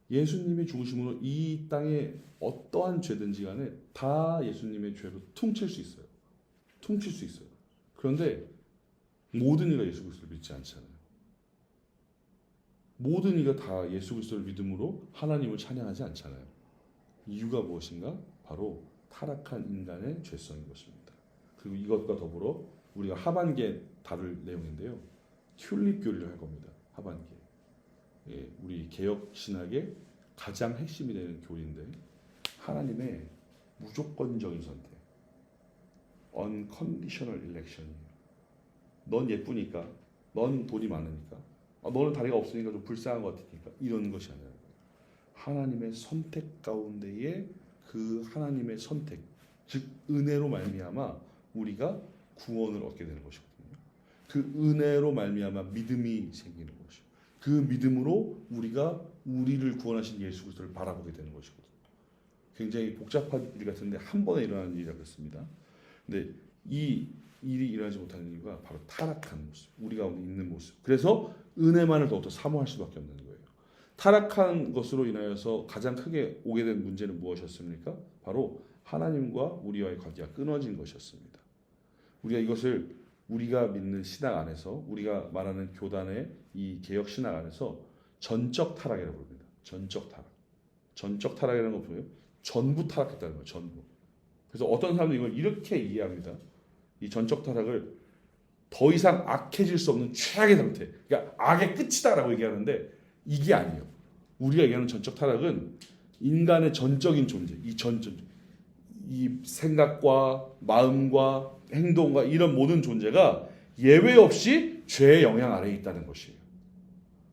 예수님이 죽으심으로 이 땅에 어떠한 죄든지 간에 다 예수님의 죄로 퉁칠 수 있어요. 퉁칠 수 있어요. 그런데 모든 이가 예수 그리스도를 믿지 않잖아요. 모든 이가 다 예수 그리스도를 믿음으로 하나님을 찬양하지 않잖아요. 이유가 무엇인가? 바로 타락한 인간의 죄성인 것입니다. 그리고 이것과 더불어 우리가 하반기에 다룰 내용인데요. 튤립 교리를 할 겁니다. 하반기에. 예, 우리 개혁 신학의 가장 핵심이 되는 교리인데 하나님의 무조건적인 선택, unconditional election이에요. 넌 예쁘니까, 넌 돈이 많으니까, 너는 다리가 없으니까 좀 불쌍한 것 같으니까 이런 것이 아니라 하나님의 선택 가운데에 그 하나님의 선택, 즉 은혜로 말미암아 우리가 구원을 얻게 되는 것이거든요. 그 은혜로 말미암아 믿음이 생기는 것이고 그 믿음으로 우리가 우리를 구원하신 예수 그리스도를 바라보게 되는 것이거든요. 굉장히 복잡한 일 같은데 한 번에 일어나는 일이라 그렇습니다. 근데 이 일이 일어나지 못하는 이유가 바로 타락한 모습, 우리 가운데 있는 모습. 그래서 은혜만을 더욱더 사모할 수밖에 없는 거예요. 타락한 것으로 인하여서 가장 크게 오게 된 문제는 무엇이었습니까? 바로 하나님과 우리와의 관계가 끊어진 것이었습니다. 우리가 이것을 우리가 믿는 신학 안에서 우리가 말하는 교단의 이 개혁 신학 안에서 전적 타락이라고 부릅니다. 전적 타락. 전적 타락이라는 건 뭐예요? 전부 타락했다는 거예요. 전부. 그래서 어떤 사람들이 이걸 이렇게 이해합니다. 이 전적 타락을 더 이상 악해질 수 없는 최악의 상태. 그러니까 악의 끝이다라고 얘기하는데 이게 아니에요. 우리가 얘기하는 전적 타락은 인간의 전적인 존재, 이 생각과 마음과 행동과 이런 모든 존재가 예외 없이 죄의 영향 아래에 있다는 것이에요.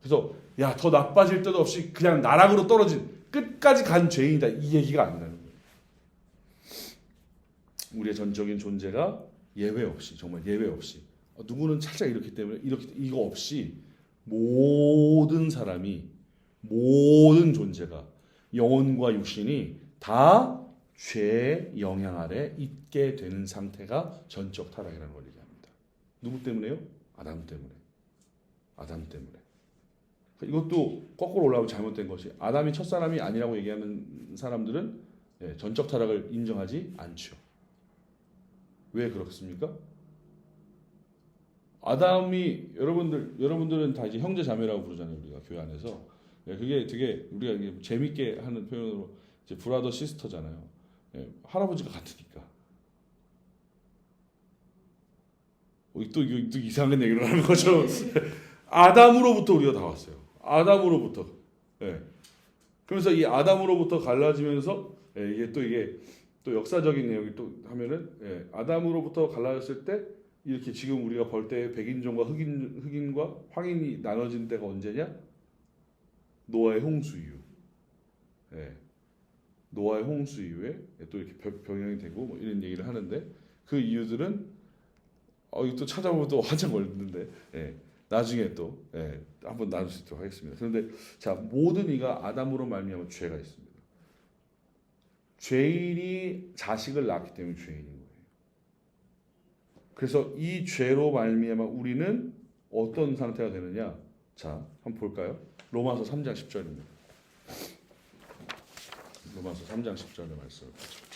그래서 야, 더 나빠질 때도 없이 그냥 나락으로 떨어진 끝까지 간 죄인이다, 이 얘기가 아니라는 거예요. 우리의 전적인 존재가 예외 없이, 정말 예외 없이, 누구는 살짝 이렇기 때문에 이거 없이 모든 사람이, 모든 존재가, 영혼과 육신이 다 죄의 영향 아래 있게 되는 상태가 전적 타락이라는 걸 얘기합니다. 누구 때문에요? 아담 때문에. 아담 때문에. 이것도 거꾸로 올라오면 잘못된 것이, 아담이 첫사람이 아니라고 얘기하는 사람들은 전적 타락을 인정하지 않죠. 왜 그렇습니까? 아담이, 여러분들은 다 이제 형제 자매라고 부르잖아요, 우리가 교회 안에서. 그게 되게 우리가 이게 재밌게 하는 표현으로 이제 브라더 시스터잖아요. 할아버지가 같으니까. 또 이상한 얘기를 하는 거죠. 아담으로부터 우리가 다 왔어요. 아담으로부터. 그래서 이 아담으로부터 갈라지면서 이게 또 역사적인 내용이 또 하면은 아담으로부터 갈라졌을 때 이렇게 지금 우리가 볼 때 백인종과 흑인과 황인이 나눠진 때가 언제냐? 노아의 홍수 이후. 노아의 홍수 이후에 또 이렇게 병영이 되고 뭐 이런 얘기를 하는데, 그 이유들은 또 찾아보면 또 한참 걸리는데 나중에 또 한번 나눌 수 있도록 하겠습니다. 그런데 자, 모든 이가 아담으로 말미암아 죄가 있습니다. 죄인이 자식을 낳기 때문에 죄인인 거예요. 그래서 이 죄로 말미암아 우리는 어떤 상태가 되느냐? 자, 한번 볼까요? 로마서 3장 10절입니다. 로마서 3장 10절의 말씀을 보겠습니다.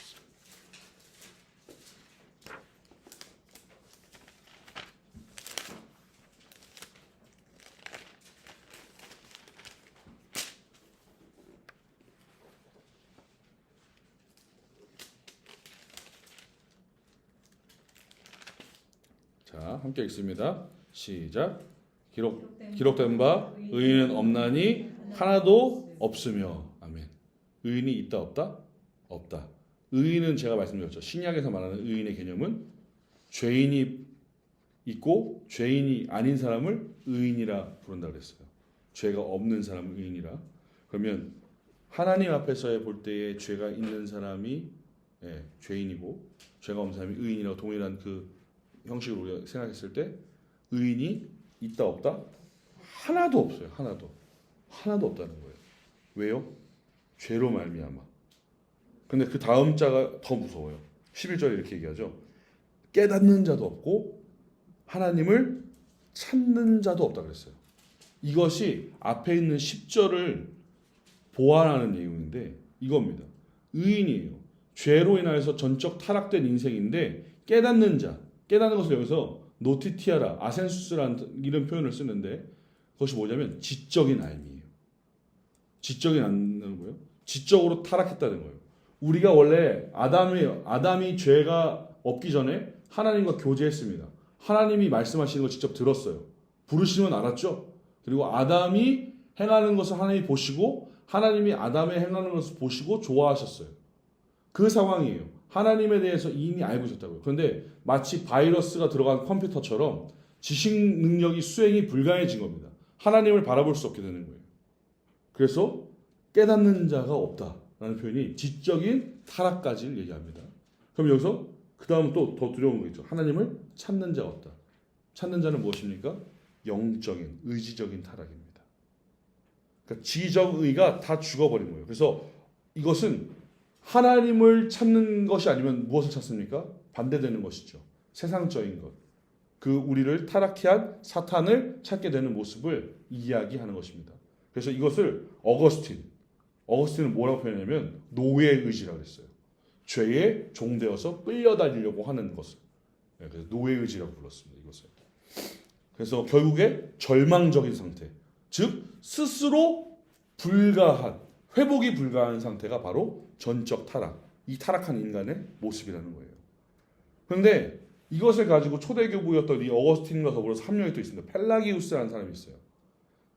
자, 함께 읽습니다. 시작. 기록된 바 의인은 없나니 하나도 없으며. 아멘. 의인이 있다 없다? 없다. 의인은 제가 말씀드렸죠. 신약에서 말하는 의인의 개념은 죄인이 있고 죄인이 아닌 사람을 의인이라 부른다 그랬어요. 죄가 없는 사람을 의인이라. 그러면 하나님 앞에서 볼 때에 죄가 있는 사람이 죄인이고 죄가 없는 사람이 의인이라고 동일한 그 형식으로 우리가 생각했을 때 의인이 있다 없다? 하나도 없어요. 하나도 없다는 거예요. 왜요? 죄로 말미암아. 근데 그 다음 자가 더 무서워요. 11절에 이렇게 얘기하죠. 깨닫는 자도 없고 하나님을 찾는 자도 없다 그랬어요. 이것이 앞에 있는 10절을 보완하는 내용인데 이겁니다. 의인이에요. 죄로 인하여서 전적 타락된 인생인데 깨닫는 자, 깨닫는 것을 여기서 노티티아라, 아센수스라는 이런 표현을 쓰는데 그것이 뭐냐면 지적인 알미예요. 지적인 알미는 뭐예요? 지적으로 타락했다는 거예요. 우리가 원래 아담이 죄가 없기 전에 하나님과 교제했습니다. 하나님이 말씀하시는 걸 직접 들었어요. 부르시는 건 알았죠. 그리고 아담이 행하는 것을 하나님이 보시고 하나님이 아담의 행하는 것을 보시고 좋아하셨어요. 그 상황이에요. 하나님에 대해서 이미 알고 있었다고요. 그런데 마치 바이러스가 들어간 컴퓨터처럼 지식 능력이 수행이 불가해진 겁니다. 하나님을 바라볼 수 없게 되는 거예요. 그래서 깨닫는 자가 없다라는 표현이 지적인 타락까지를 얘기합니다. 그럼 여기서 그 다음 또 더 두려운 거 있죠. 하나님을 찾는 자가 없다. 찾는 자는 무엇입니까? 영적인, 의지적인 타락입니다. 그러니까 지적의가 다 죽어버린 거예요. 그래서 이것은 하나님을 찾는 것이 아니면 무엇을 찾습니까? 반대되는 것이죠. 세상적인 것. 그 우리를 타락케 한 사탄을 찾게 되는 모습을 이야기하는 것입니다. 그래서 이것을 어거스틴은 뭐라고 표현하냐면 노예의 의지라고 했어요. 죄에 종되어서 끌려다니려고 하는 것을. 그래서 노예의 의지라고 불렀습니다. 이것을. 그래서 결국에 절망적인 상태, 즉 스스로 회복이 불가한 상태가 바로 전적 타락, 이 타락한 인간의 모습이라는 거예요. 그런데 이것을 가지고 초대교부였던 이 어거스틴과 더불어서 3명이 또 있습니다. 펠라기우스라는 사람이 있어요.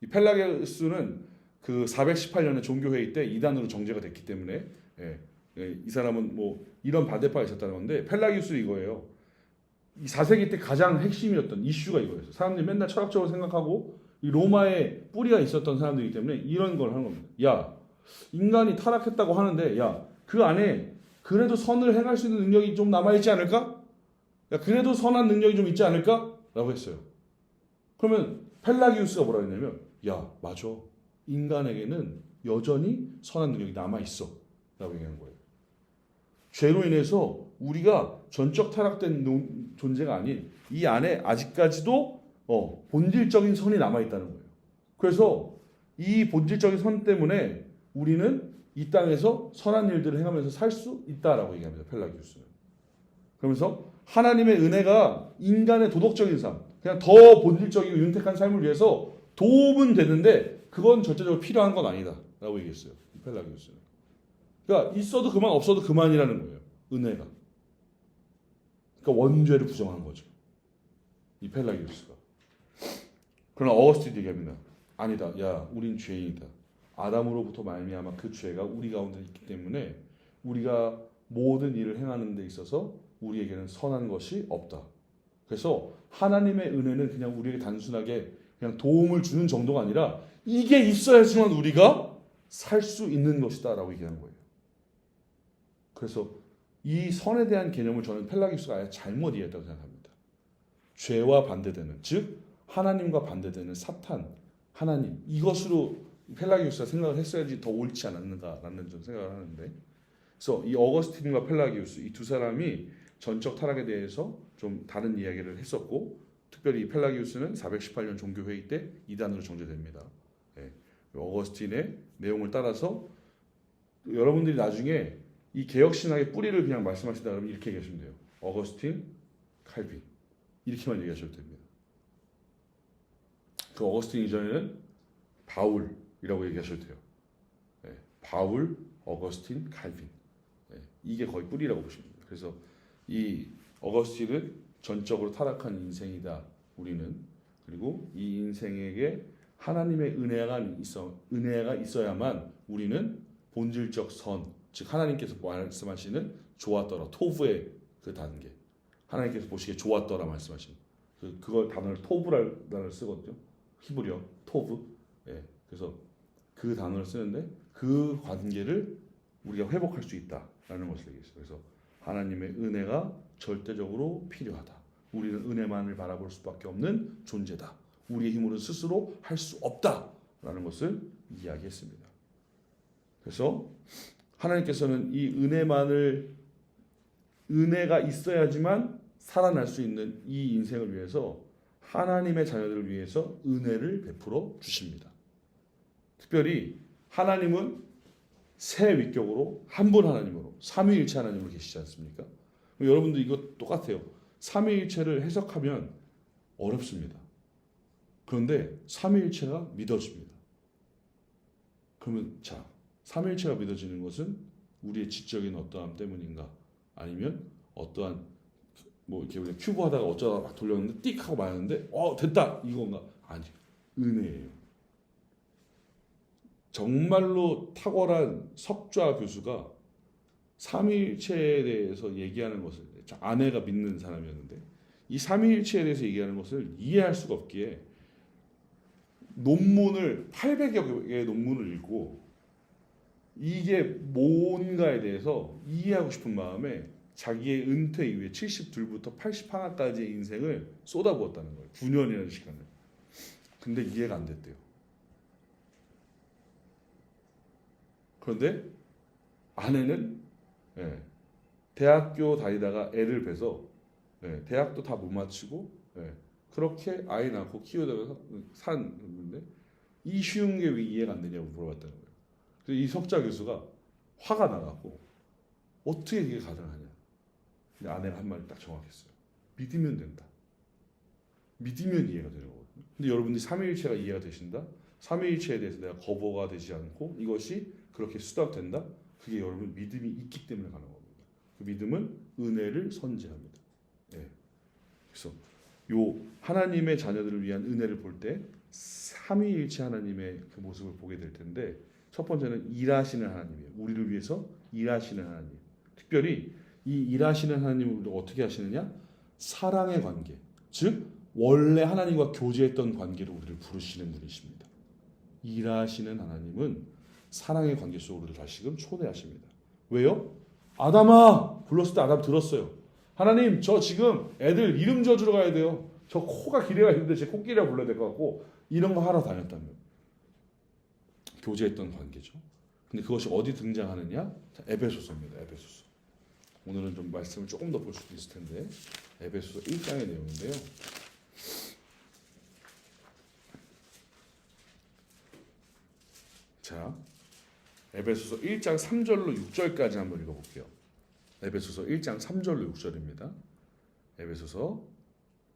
이 펠라기우스는 그 418년에 종교회의 때 이단으로 정죄가 됐기 때문에 이 사람은 뭐 이런 반대파가 있었다는 건데 펠라기우스 이거예요. 이 4세기 때 가장 핵심이었던 이슈가 이거였어요. 사람들이 맨날 철학적으로 생각하고 이 로마에 뿌리가 있었던 사람들이기 때문에 이런 걸 하는 겁니다. 야, 인간이 타락했다고 하는데 야, 그 안에 그래도 선을 행할 수 있는 능력이 좀 남아있지 않을까? 야, 그래도 선한 능력이 좀 있지 않을까? 라고 했어요. 그러면 펠라기우스가 뭐라 했냐면 야, 맞아. 인간에게는 여전히 선한 능력이 남아있어. 라고 얘기하는 거예요. 죄로 인해서 우리가 전적 타락된 존재가 아닌 이 안에 아직까지도 본질적인 선이 남아있다는 거예요. 그래서 이 본질적인 선 때문에 우리는 이 땅에서 선한 일들을 행하면서 살 수 있다라고 얘기합니다. 펠라기우스는. 그러면서 하나님의 은혜가 인간의 도덕적인 삶, 그냥 더 본질적이고 윤택한 삶을 위해서 도움은 되는데 그건 절대적으로 필요한 건 아니다 라고 얘기했어요. 펠라기우스는. 그러니까 있어도 그만 없어도 그만이라는 거예요. 은혜가. 그러니까 원죄를 부정한 거죠. 이 펠라기우스가. 그러나 어거스틴이 얘기합니다. 아니다. 야, 우린 죄인이다. 아담으로부터 말미암아 그 죄가 우리 가운데 있기 때문에 우리가 모든 일을 행하는 데 있어서 우리에게는 선한 것이 없다. 그래서 하나님의 은혜는 그냥 우리에게 단순하게 그냥 도움을 주는 정도가 아니라 이게 있어야지만 우리가 살 수 있는 것이다 라고 얘기하는 거예요. 그래서 이 선에 대한 개념을 저는 펠라기우스가 아예 잘못 이해했다고 생각합니다. 죄와 반대되는, 즉 하나님과 반대되는 사탄, 하나님, 이것으로 펠라기우스가 생각을 했어야지 더 옳지 않았는가라는 좀 생각을 하는데, 그래서 이 어거스틴과 펠라기우스 이 두 사람이 전적 타락에 대해서 좀 다른 이야기를 했었고, 특별히 펠라기우스는 418년 종교회의 때 이단으로 정죄됩니다. 어거스틴의 내용을 따라서 여러분들이 나중에 이 개혁신학의 뿌리를 그냥 말씀하시다 그러면 이렇게 얘기하시면 돼요. 어거스틴, 칼빈 이렇게만 얘기하셔도 됩니다. 그 어거스틴 이전에는 바울이라고 얘기하셔도 돼요. 바울, 어거스틴, 칼빈 이게 거의 뿌리라고 보시면 됩니다. 그래서 이 어거스틴은 전적으로 타락한 인생이다. 우리는. 그리고 이 인생에게 하나님의 은혜가 있어야만 우리는 본질적 선, 즉 하나님께서 말씀하시는 좋았더라, 토브의 그 단계, 하나님께서 보시기에 좋았더라 말씀하시는 그걸 단어를 토브라는 단어를 쓰거든요. 히브리어 토브. 그래서 그 단어를 쓰는데 그 관계를 우리가 회복할 수 있다라는 것을 얘기했어요. 그래서 하나님의 은혜가 절대적으로 필요하다. 우리는 은혜만을 바라볼 수밖에 없는 존재다. 우리의 힘으로 스스로 할 수 없다라는 것을 이야기했습니다. 그래서 하나님께서는 이 은혜가 있어야지만 살아날 수 있는 이 인생을 위해서 하나님의 자녀들을 위해서 은혜를 베풀어 주십니다. 특별히 하나님은 새 위격으로 한 분 하나님으로 삼위일체 하나님으로 계시지 않습니까? 여러분들 이거 똑같아요. 삼위일체를 해석하면 어렵습니다. 그런데 삼위일체가 믿어집니다. 그러면 자, 삼위일체가 믿어지는 것은 우리의 지적인 어떠함 때문인가? 아니면 어떠한 뭐 이렇게 우리가 큐브 하다가 어쩌다가 막 돌렸는데 띡 하고 맞았는데 됐다 이건가? 아니, 은혜예요. 정말로 탁월한 석좌 교수가 삼위일체에 대해서 얘기하는 것을, 아내가 믿는 사람이었는데 이 삼위일체에 대해서 얘기하는 것을 이해할 수가 없기에 논문을 800여 개의 논문을 읽고 이게 뭔가에 대해서 이해하고 싶은 마음에 자기의 은퇴 이후에 72부터 81까지의 인생을 쏟아부었다는 거예요. 9년이라는 시간을. 근데 이해가 안 됐대요. 그런데 아내는 대학교 다니다가 애를 뵈서 대학도 다 못 마치고 그렇게 아이 낳고 키우다가 샀는데 이 쉬운 게 왜 이해가 안 되냐고 물어봤다는 거예요. 그래서 이 석자 교수가 화가 나갖고 어떻게 이게 가능하냐. 근데 아내가 한 말이 딱 정확했어요. 믿으면 된다. 믿으면 이해가 되는 거거든요. 근데 여러분들이 삼위일체가 이해가 되신다? 삼위일체에 대해서 내가 거부가 되지 않고 이것이 그렇게 수답된다? 그게 여러분 믿음이 있기 때문에 가능한 겁니다. 그 믿음은 은혜를 선지합니다. 그래서 요 하나님의 자녀들을 위한 은혜를 볼 때 삼위일체 하나님의 그 모습을 보게 될 텐데, 첫 번째는 일하시는 하나님이에요. 우리를 위해서 일하시는 하나님. 특별히 이 일하시는 하나님을 어떻게 하시느냐? 사랑의 관계, 즉 원래 하나님과 교제했던 관계로 우리를 부르시는 분이십니다. 일하시는 하나님은 사랑의 관계 속으로 우리를 다시금 초대하십니다. 왜요? 아담아! 불렀을 때 아담 들었어요. 하나님, 저 지금 애들 이름 지어주러 가야 돼요. 저 코가 기레가 있는데 제 코끼리라 불러야 될 것 같고, 이런 거 하러 다녔다면 교제했던 관계죠. 근데 그것이 어디 등장하느냐? 자, 에베소서입니다. 에베소서. 오늘은 좀 말씀을 조금 더 볼 수도 있을 텐데, 에베소서 1장의 내용인데요. 자, 에베소서 1장 3절로 6절까지 한번 읽어볼게요. 에베소서 1장 3절로 6절입니다. 에베소서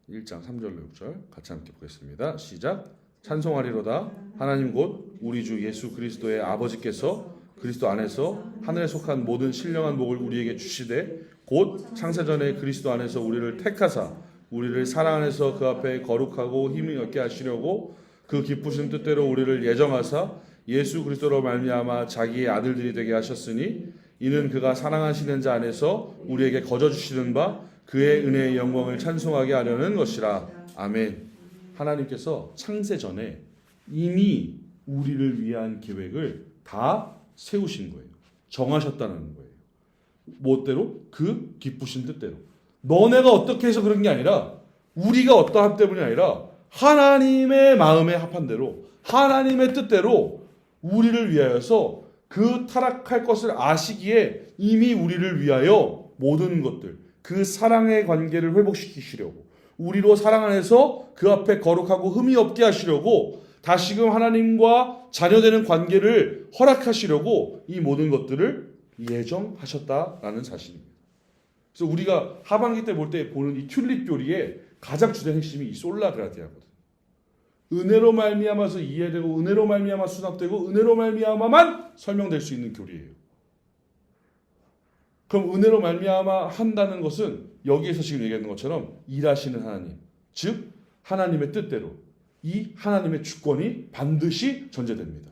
1장 3절로 6절 같이 함께 보겠습니다. 시작. 찬송하리로다. 하나님 곧 우리 주 예수 그리스도의 아버지께서 그리스도 안에서 하늘에 속한 모든 신령한 복을 우리에게 주시되, 곧 창세전에 그리스도 안에서 우리를 택하사 우리를 사랑 안에서 그 앞에 거룩하고 힘을 얻게 하시려고 그 기쁘신 뜻대로 우리를 예정하사 예수 그리스도로 말미암아 자기의 아들들이 되게 하셨으니, 이는 그가 사랑하시는 자 안에서 우리에게 거저 주시는 바 그의 은혜의 영광을 찬송하게 하려는 것이라. 아멘. 하나님께서 창세 전에 이미 우리를 위한 계획을 다 세우신 거예요. 정하셨다는 거예요. 무엇대로? 그 기쁘신 뜻대로. 너네가 어떻게 해서 그런 게 아니라, 우리가 어떠함 때문이 아니라 하나님의 마음에 합한 대로, 하나님의 뜻대로 우리를 위하여서 그 타락할 것을 아시기에 이미 우리를 위하여 모든 것들, 그 사랑의 관계를 회복시키시려고, 우리로 사랑 안에서 그 앞에 거룩하고 흠이 없게 하시려고, 다시금 하나님과 자녀되는 관계를 허락하시려고 이 모든 것들을 예정하셨다라는 사실입니다. 그래서 우리가 하반기 때 볼 때 보는 이 튤립 교리의 가장 주된 핵심이 이 솔라 그라티아거든요. 은혜로 말미암아서 이해되고, 은혜로 말미암아 수납되고, 은혜로 말미암아만 설명될 수 있는 교리예요. 그럼 은혜로 말미암아 한다는 것은 여기에서 지금 얘기하는 것처럼 일하시는 하나님, 즉 하나님의 뜻대로 이 하나님의 주권이 반드시 전제됩니다.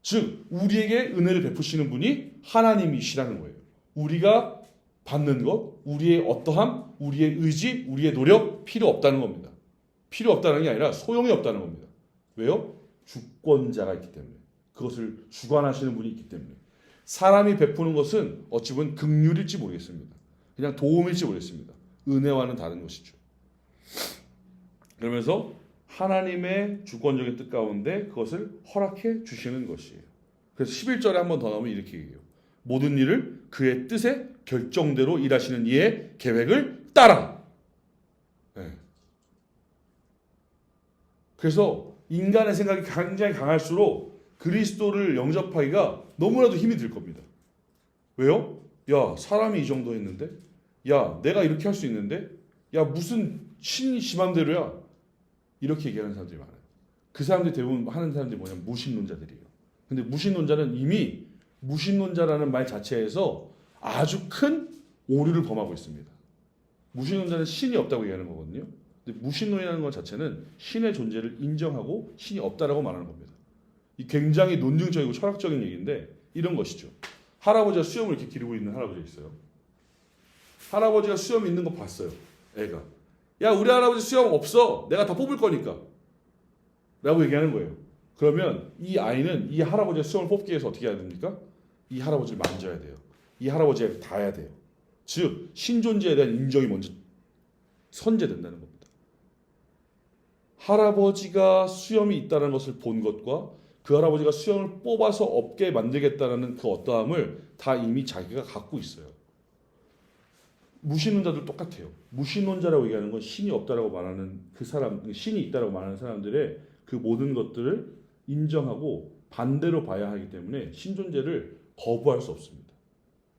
즉 우리에게 은혜를 베푸시는 분이 하나님이시라는 거예요. 우리가 받는 것, 우리의 어떠함, 우리의 의지, 우리의 노력 필요 없다는 겁니다. 필요 없다는 게 아니라 소용이 없다는 겁니다. 왜요? 주권자가 있기 때문에. 그것을 주관하시는 분이 있기 때문에. 사람이 베푸는 것은 어찌 보면 긍휼일지 모르겠습니다. 그냥 도움일지 모르겠습니다. 은혜와는 다른 것이죠. 그러면서 하나님의 주권적인 뜻 가운데 그것을 허락해 주시는 것이에요. 그래서 11절에 한 번 더 나오면 이렇게 얘기해요. 모든 일을 그의 뜻에 결정대로 일하시는 이의 계획을 따라. 네. 그래서 인간의 생각이 굉장히 강할수록 그리스도를 영접하기가 너무나도 힘이 들 겁니다. 왜요? 야, 사람이 이 정도 했는데? 야, 내가 이렇게 할 수 있는데? 야, 무슨 신이 지 맘대로야? 이렇게 얘기하는 사람들이 많아요. 그 사람들이 대부분 하는 사람들이 뭐냐면 무신론자들이에요. 근데 무신론자는 이미 무신론자라는 말 자체에서 아주 큰 오류를 범하고 있습니다. 무신론자는 신이 없다고 얘기하는 거거든요. 근데 무신론이라는 것 자체는 신의 존재를 인정하고 신이 없다라고 말하는 겁니다. 이 굉장히 논증적이고 철학적인 얘기인데 이런 것이죠. 할아버지가 수염을 이렇게 기르고 있는 할아버지가 있어요. 할아버지가 수염 있는 거 봤어요. 애가. 야, 우리 할아버지 수염 없어. 내가 다 뽑을 거니까. 라고 얘기하는 거예요. 그러면 이 아이는 이 할아버지의 수염을 뽑기 위해서 어떻게 해야 됩니까? 이 할아버지를 만져야 돼요. 이 할아버지에게 닿아야 돼요. 즉 신존재에 대한 인정이 먼저 선제된다는 겁니다. 할아버지가 수염이 있다는 것을 본 것과 그 할아버지가 수염을 뽑아서 없게 만들겠다는 그 어떠함을 다 이미 자기가 갖고 있어요. 무신론자들 똑같아요. 무신론자라고 얘기하는 건 신이 없다라고 말하는 그 사람, 신이 있다라고 말하는 사람들의 그 모든 것들을 인정하고 반대로 봐야 하기 때문에 신존재를 거부할 수 없습니다.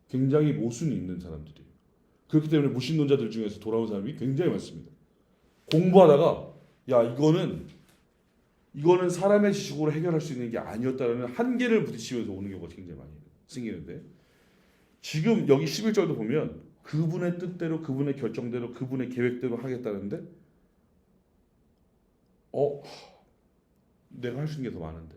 굉장히 모순이 있는 사람들이에요. 그렇기 때문에 무신론자들 중에서 돌아온 사람이 굉장히 많습니다. 공부하다가 야, 이거는 사람의 지식으로 해결할 수 있는 게 아니었다는 한계를 부딪히면서 오는 경우가 굉장히 많이 생기는데, 지금 여기 11절도 보면 그분의 뜻대로, 그분의 결정대로, 그분의 계획대로 하겠다는데 내가 할 수 있는 게 더 많은데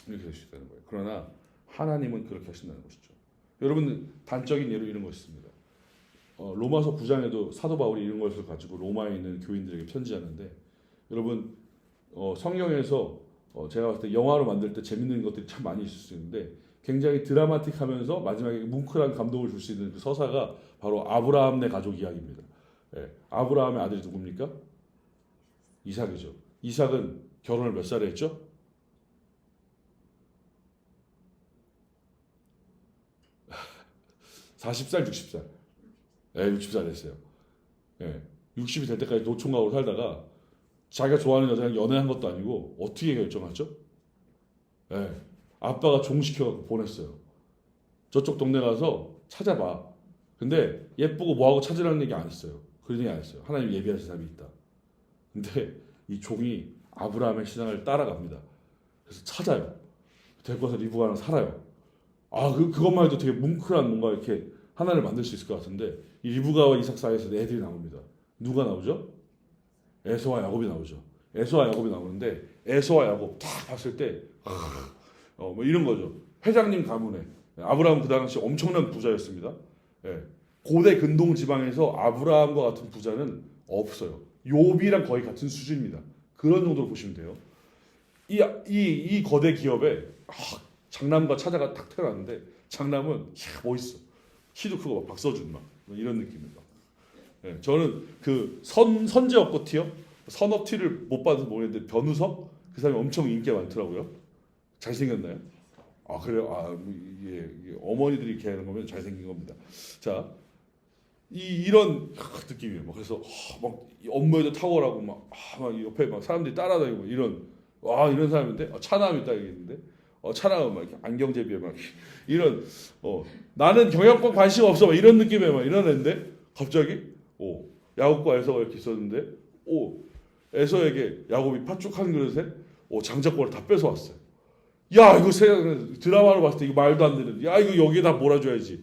이렇게 될 수 있다는 거예요. 그러나 하나님은 그렇게 하신다는 것이죠. 여러분 단적인 예로 이런 것이 있습니다. 로마서 9장에도 사도 바울이 이런 것을 가지고 로마에 있는 교인들에게 편지하는데 여러분 성경에서 제가 봤을 때 영화로 만들 때 재밌는 것들이 참 많이 있을 수 있는데 굉장히 드라마틱하면서 마지막에 뭉클한 감동을 줄 수 있는 그 서사가 바로 아브라함네 가족 이야기입니다. 예, 아브라함의 아들이 누굽니까? 이삭이죠. 이삭은 결혼을 몇 살에 했죠? 40살, 60살. 예, 60살 했어요. 예, 60이 될 때까지 노총각으로 살다가 자기가 좋아하는 여자랑 연애한 것도 아니고 어떻게 결정하죠? 예, 아빠가 종시켜 보냈어요. 저쪽 동네 가서 찾아봐. 근데 예쁘고 뭐하고 찾으라는 얘기 안 했어요. 그런 얘기 안 했어요. 하나님 예비하신 사람이 있다. 근데 이 종이 아브라함의 신앙을 따라갑니다. 그래서 찾아요. 데리고 와서 리브가랑 살아요. 그것만 해도 되게 뭉클한 뭔가 이렇게 하나를 만들 수 있을 것 같은데 이 리브가와 이삭 사이에서 애들이 나옵니다. 누가 나오죠? 에서와 야곱이 나오죠. 에서와 야곱이 나오는데 에서와 야곱 딱 봤을 때 뭐 이런 거죠. 회장님 가문에 아브라함 그 당시 엄청난 부자였습니다. 예. 고대 근동 지방에서 아브라함과 같은 부자는 없어요. 욥이랑 거의 같은 수준입니다. 그런 정도로 보시면 돼요. 이 거대 기업에 장남과 차자가 딱 태어났는데 장남은 멋있어. 키도 크고 막 박서준 막 이런 느낌입니다. 예, 저는 그 선제 업고 티요 선업 티를 못 받아서 모르겠는데 변우석 그 사람이 엄청 인기가 많더라고요. 잘생겼나요? 그래요. 이게 어머니들이 이렇게 하는 거면 잘생긴 겁니다. 자, 이런 느낌이에요. 그래서 막 업무에도 탁월하고 막 옆에 막 사람들이 따라다니고 이런 사람인데 차남이 딱 있는데 차남은 막 이렇게 안경제비에 막 이런 나는 경영권 관심 없어 막 이런 느낌에 막 이런 애인데 갑자기 야곱과 에서가 이렇게 있었는데 에서에게 야곱이 팥죽 한 그릇에 장자권을 다 뺏어왔어요. 야 이거 드라마로 봤을 때 이거 말도 안 되는 야 이거 여기에다 몰아줘야지.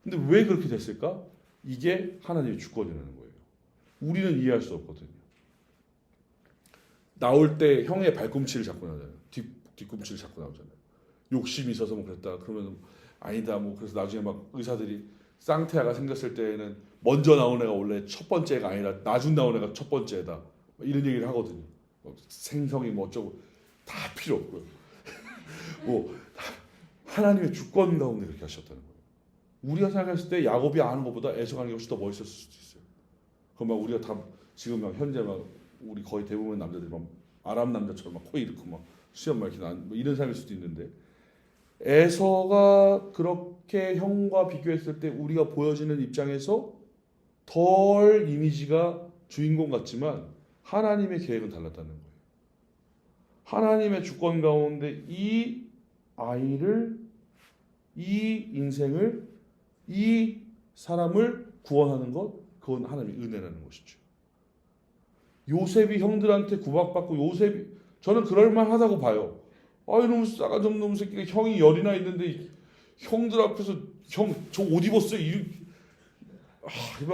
근데 왜 그렇게 됐을까? 이게 하나님의 주권이라는 거예요. 우리는 이해할 수 없거든요. 나올 때 형의 발꿈치를 잡고 나오잖아요. 뒤꿈치를 잡고 나오잖아요. 욕심이 있어서 뭐 그랬다. 그러면 아니다. 뭐 그래서 나중에 막 의사들이 쌍태아가 생겼을 때에는 먼저 나온 애가 원래 첫 번째가 아니라 나중 나온 애가 첫 번째다. 이런 얘기를 하거든요. 생성이 뭐 어쩌고 다 필요 없고요. 하나님의 주권 가운데 그렇게 하셨다는 거예요. 우리가 생각했을 때 야곱이 아는 것보다 에서가 하는 게 훨씬 더 멋있었을 수도 있어요. 그럼 막 우리가 다 지금 막 현재 막 우리 거의 대부분 남자들이 막 아랍 남자처럼 막 코 이렇게 막 수염 막 이렇게 뭐 이런 삶일 수도 있는데 에서가 그렇게 형과 비교했을 때 우리가 보여지는 입장에서 덜 이미지가 주인공 같지만 하나님의 계획은 달랐다는 거예요. 하나님의 주권 가운데 이 아이를 이 인생을 이 사람을 구원하는 것 그건 하나님의 은혜라는 것이죠. 요셉이 형들한테 구박받고 요셉이 저는 그럴만하다고 봐요. 이놈 싸가지 없는 놈 새끼가 형이 열이나 있는데 형들 앞에서 형 저 옷 입었어요.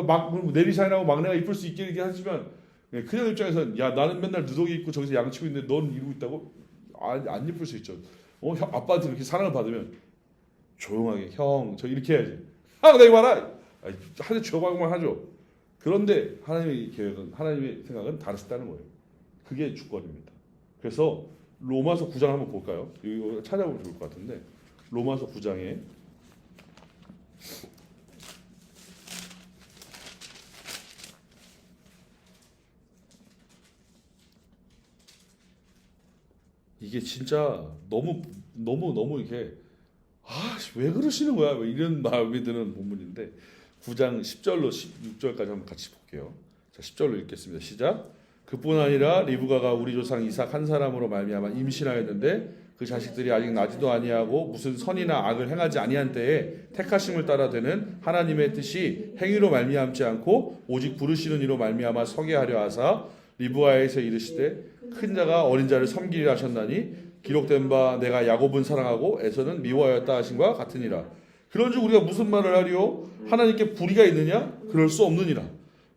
막 내리사인하고 막내가 입을 수 있게 하지만 그냥 입장에서는 야 나는 맨날 누더기 입고 저기서 양치고 있는데 넌 이러고 있다고? 안 입을 수 있죠. 아빠한테 이렇게 사랑을 받으면 조용하게 형 저 이렇게 해야지. 내가 봐라. 하루 줘봐만 하죠. 그런데 하나님의 계획은 하나님의 생각은 다르시다는 거예요. 그게 주권입니다. 그래서 로마서 9장 한번 볼까요? 이거 찾아보면 좋을 것 같은데 로마서 9장에 이게 진짜 너무 이렇게 왜 그러시는 거야? 이런 마음이 드는 본문인데 9장 10절로 16절까지 한번 같이 볼게요. 자, 10절로 읽겠습니다. 시작. 그뿐 아니라 리브가가 우리 조상 이삭 한 사람으로 말미암아 임신하였는데 그 자식들이 아직 나지도 아니하고 무슨 선이나 악을 행하지 아니한 때에 택하심을 따라 되는 하나님의 뜻이 행위로 말미암지 않고 오직 부르시는 이로 말미암아 서게 하려 하사 리브가에서 이르시되 큰 자가 어린 자를 섬기리라 하셨나니 기록된 바 내가 야곱은 사랑하고 에서는 미워하였다 하신과 같으니라. 그런즉 우리가 무슨 말을 하리요? 하나님께 불의가 있느냐? 그럴 수 없느니라.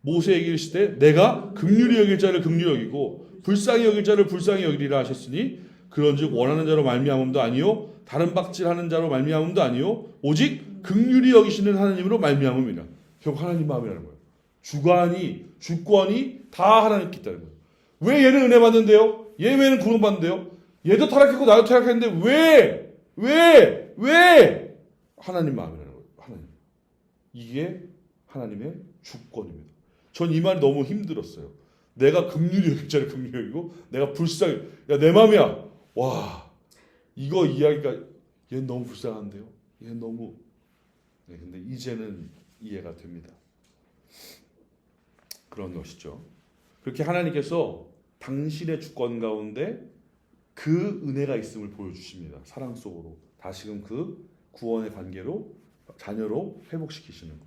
모세에게 이르시되 내가 긍휼히 여길 자를 긍휼히 여기고 불쌍히 여길 자를 불쌍히 여기리라 하셨으니 그런즉 원하는 자로 말미암음도 아니요 다른 박질하는 자로 말미암음도 아니요 오직 긍휼히 여기시는 하나님으로 말미암음이라. 결국 하나님 마음이라는 거예요. 주권이 다 하나님께 있다는 거예요. 왜 얘는 은혜 받는데요? 얘 왜는 구원 받는데요? 얘도 타락했고 나도 타락했는데 왜 하나님 마음이라는 거예요. 하나님. 이게 하나님의 주권입니다. 전 이 말이 너무 힘들었어요. 내가 긍휼히 여길 자를 긍휼히 여기고 내가 불쌍히 야 내 마음이야. 와 이거 이야기가 얘는 너무 불쌍한데요. 얘는 너무 근데 이제는 이해가 됩니다. 그런 것이죠. 그렇게 하나님께서 당신의 주권 가운데 그 은혜가 있음을 보여주십니다. 사랑 속으로 다시금 그 구원의 관계로 자녀로 회복시키시는 것.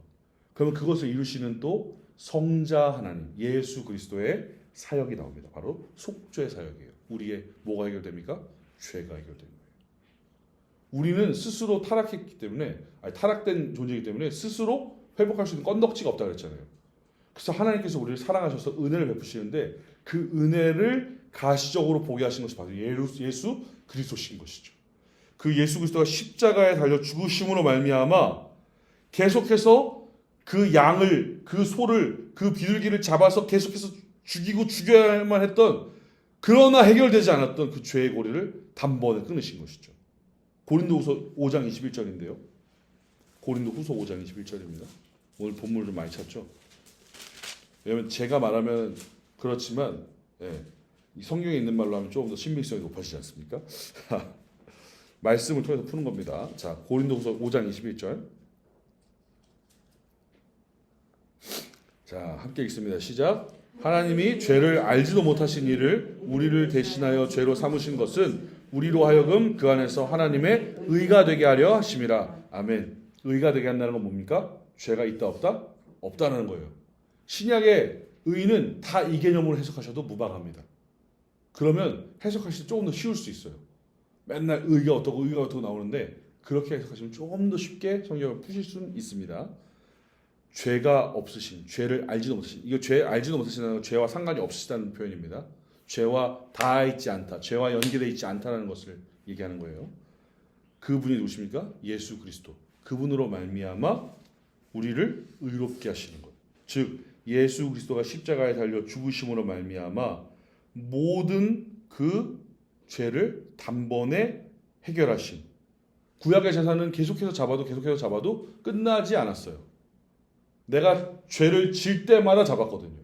그러면 그것을 이루시는 또 성자 하나님 예수 그리스도의 사역이 나옵니다. 바로 속죄 사역이에요. 우리의 뭐가 해결됩니까? 죄가 해결되는 거예요. 우리는 스스로 타락했기 때문에 타락된 존재이기 때문에 스스로 회복할 수 있는 건덕지가 없다고 그랬잖아요. 그래서 하나님께서 우리를 사랑하셔서 은혜를 베푸시는데 그 은혜를 가시적으로 보게 하신 것이 바로 예수 그리스도신 것이죠. 그 예수 그리스도가 십자가에 달려 죽으심으로 말미암아 계속해서 그 양을, 그 소를, 그 비둘기를 잡아서 계속해서 죽이고 죽여야만 했던 그러나 해결되지 않았던 그 죄의 고리를 단번에 끊으신 것이죠. 고린도후서 5장 21절인데요. 고린도후서 5장 21절입니다. 오늘 본문을 좀 많이 찾죠. 왜냐하면 제가 말하면 그렇지만 이 성경에 있는 말로 하면 조금 더 신빙성이 높아지지 않습니까? 말씀을 통해서 푸는 겁니다. 자, 고린도후서 5장 21절. 자, 함께 읽습니다. 시작. 하나님이 죄를 알지도 못하신 이를 우리를 대신하여 죄로 삼으신 것은 우리로 하여금 그 안에서 하나님의 의가 되게 하려 하심이라. 아멘. 의가 되게 한다는 건 뭡니까? 죄가 있다 없다? 없다는 거예요. 신약의 의는 다 이 개념으로 해석하셔도 무방합니다. 그러면 해석하실 때 조금 더 쉬울 수 있어요. 맨날 의가 어떻고 나오는데 그렇게 해석하시면 조금 더 쉽게 성경을 푸실 수는 있습니다. 죄가 없으신, 죄를 알지도 못하신, 이거 죄 알지도 못하시는 건 죄와 상관이 없으시다는 표현입니다. 죄와 닿아 있지 않다, 죄와 연계되어 있지 않다는 것을 얘기하는 거예요. 그분이 누구십니까? 예수 그리스도. 그분으로 말미암아 우리를 의롭게 하시는 것. 즉 예수 그리스도가 십자가에 달려 죽으심으로 말미암아 모든 그 죄를 단번에 해결하신. 구약의 제사는 계속해서 잡아도 끝나지 않았어요. 내가 죄를 질 때마다 잡았거든요.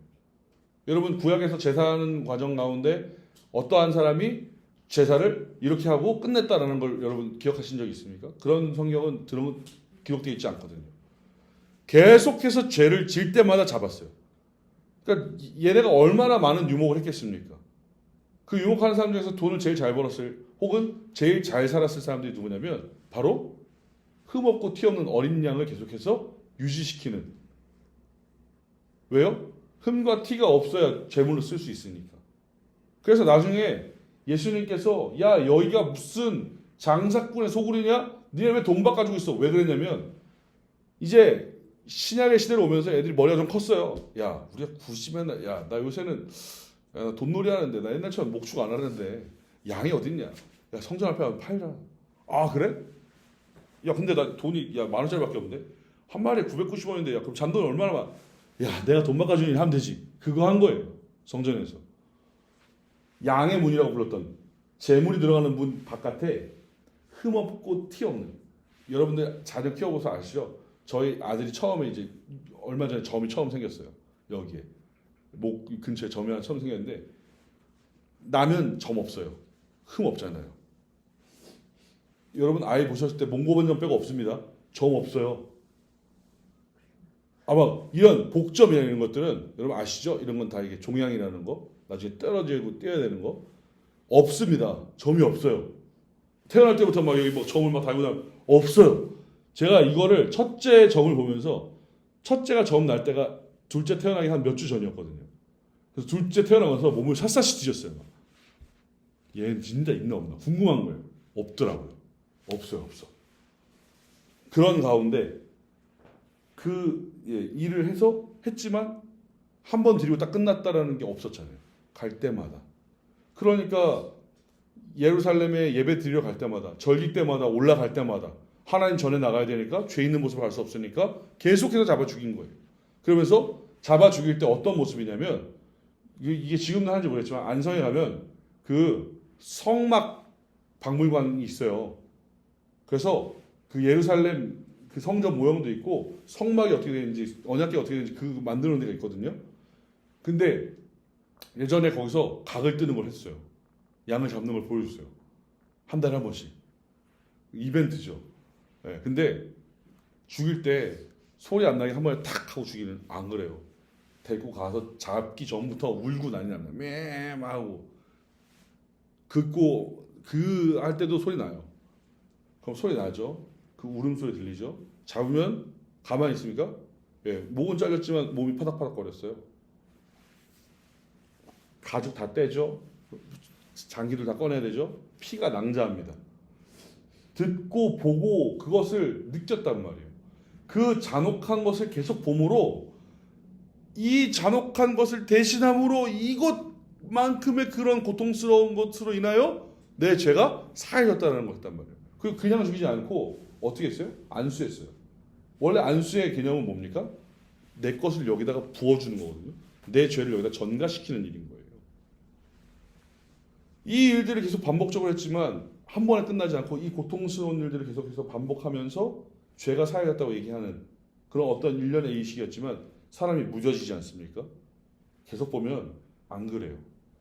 여러분 구약에서 제사하는 과정 가운데 어떠한 사람이 제사를 이렇게 하고 끝냈다라는 걸 여러분 기억하신 적 있습니까? 그런 성경은 들으면 기록되어 있지 않거든요. 계속해서 죄를 질 때마다 잡았어요. 그러니까 얘네가 얼마나 많은 유목을 했겠습니까? 그 유목하는 사람 중에서 돈을 제일 잘 벌었을 혹은 제일 잘 살았을 사람들이 누구냐면 바로 흠없고 티없는 어린 양을 계속해서 유지시키는. 왜요? 흠과 티가 없어야 제물로 쓸 수 있으니까. 그래서 나중에 예수님께서 야 여기가 무슨 장사꾼의 소굴이냐? 니네 왜 돈 바꿔주고 있어? 왜 그랬냐면 이제 신약의 시대로 오면서 애들이 머리가 좀 컸어요. 야 우리가 굳이 맨날 나 요새는 돈놀이 하는데 나 옛날처럼 목축 안 하는데 양이 어딨냐? 야 성전 앞에 가면 팔자. 아 그래? 야 근데 나 돈이 10,000원짜리밖에 없는데 한 마리에 990원인데 야 그럼 잔돈 얼마나 많아? 야 내가 돈 바꿔주는 일 하면 되지. 그거 한 거예요. 성전에서. 양의 문이라고 불렀던 제물이 들어가는 문 바깥에 흠없고 티 없는. 여러분들 자녀 키워보서 아시죠? 저희 아들이 처음에 이제 얼마 전에 점이 처음 생겼어요. 여기에 목 근처에 점이 하나 처음 생겼는데 나면 점 없어요. 흠 없잖아요. 여러분 아이 보셨을 때 몽고번점 빼고 없습니다. 점 없어요. 아마 이런 복점이나 이런 것들은 여러분 아시죠? 이런 건 다 이게 종양이라는 거, 나중에 떨어지고 떼야 되는 거 없습니다. 점이 없어요. 태어날 때부터 막 여기 뭐 점을 막 달고 다니면 없어요. 제가 이거를 첫째 점을 보면서 첫째가 점 날 때가 둘째 태어나기 한 몇 주 전이었거든요. 그래서 둘째 태어나면서 몸을 샅샅이 뒤졌어요. 얘는 진짜 있나 없나 궁금한 거예요. 없더라고요. 없어요. 그런 가운데 일을 해서 했지만 한 번 드리고 딱 끝났다라는 게 없었잖아요. 갈 때마다 그러니까 예루살렘에 예배 드리러 갈 때마다, 절기 때마다, 올라갈 때마다 하나님 전에 나가야 되니까 죄 있는 모습을 알 수 없으니까 계속해서 잡아 죽인 거예요. 그러면서 잡아 죽일 때 어떤 모습이냐면, 이게 지금도 하는지 모르겠지만 안성에 가면 그 성막 박물관이 있어요. 그래서 그 예루살렘 그 성전 모형도 있고 성막이 어떻게 되는지, 언약궤가 어떻게 되는지 그 만드는 데가 있거든요. 근데 예전에 거기서 각을 뜨는 걸 했어요. 양을 잡는 걸 보여줬어요. 한 달에 한 번씩. 이벤트죠. 네, 근데 죽일 때 소리 안 나게 한 번에 탁 하고 죽이는, 안 그래요. 데리고 가서 잡기 전부터 울고 난리 납니다. 매 하고 긋고 그 할 때도 소리 나요. 그럼 소리 나죠. 그 울음소리 들리죠. 잡으면 가만히 있습니까? 예, 목은 잘렸지만 몸이 파닥파닥거렸어요. 가죽 다 떼죠. 장기들 다 꺼내야 되죠. 피가 낭자합니다. 듣고 보고 그것을 느꼈단 말이에요. 그 잔혹한 것을 계속 봄으로, 이 잔혹한 것을 대신함으로 이것만큼의 그런 고통스러운 것으로 인하여 내 죄가 사해졌다는 것이단 말이에요. 그냥 죽이지 않고 어떻게 했어요? 안수했어요. 원래 안수의 개념은 뭡니까? 내 것을 여기다가 부어주는 거거든요. 내 죄를 여기다 전가시키는 일인 거예요. 이 일들을 계속 반복적으로 했지만 한 번에 끝나지 않고 이 고통스러운 일들을 계속해서 반복하면서 죄가 사해졌다고 얘기하는 그런 어떤 일련의 의식이었지만 사람이 무뎌지지 않습니까? 계속 보면 안 그래요.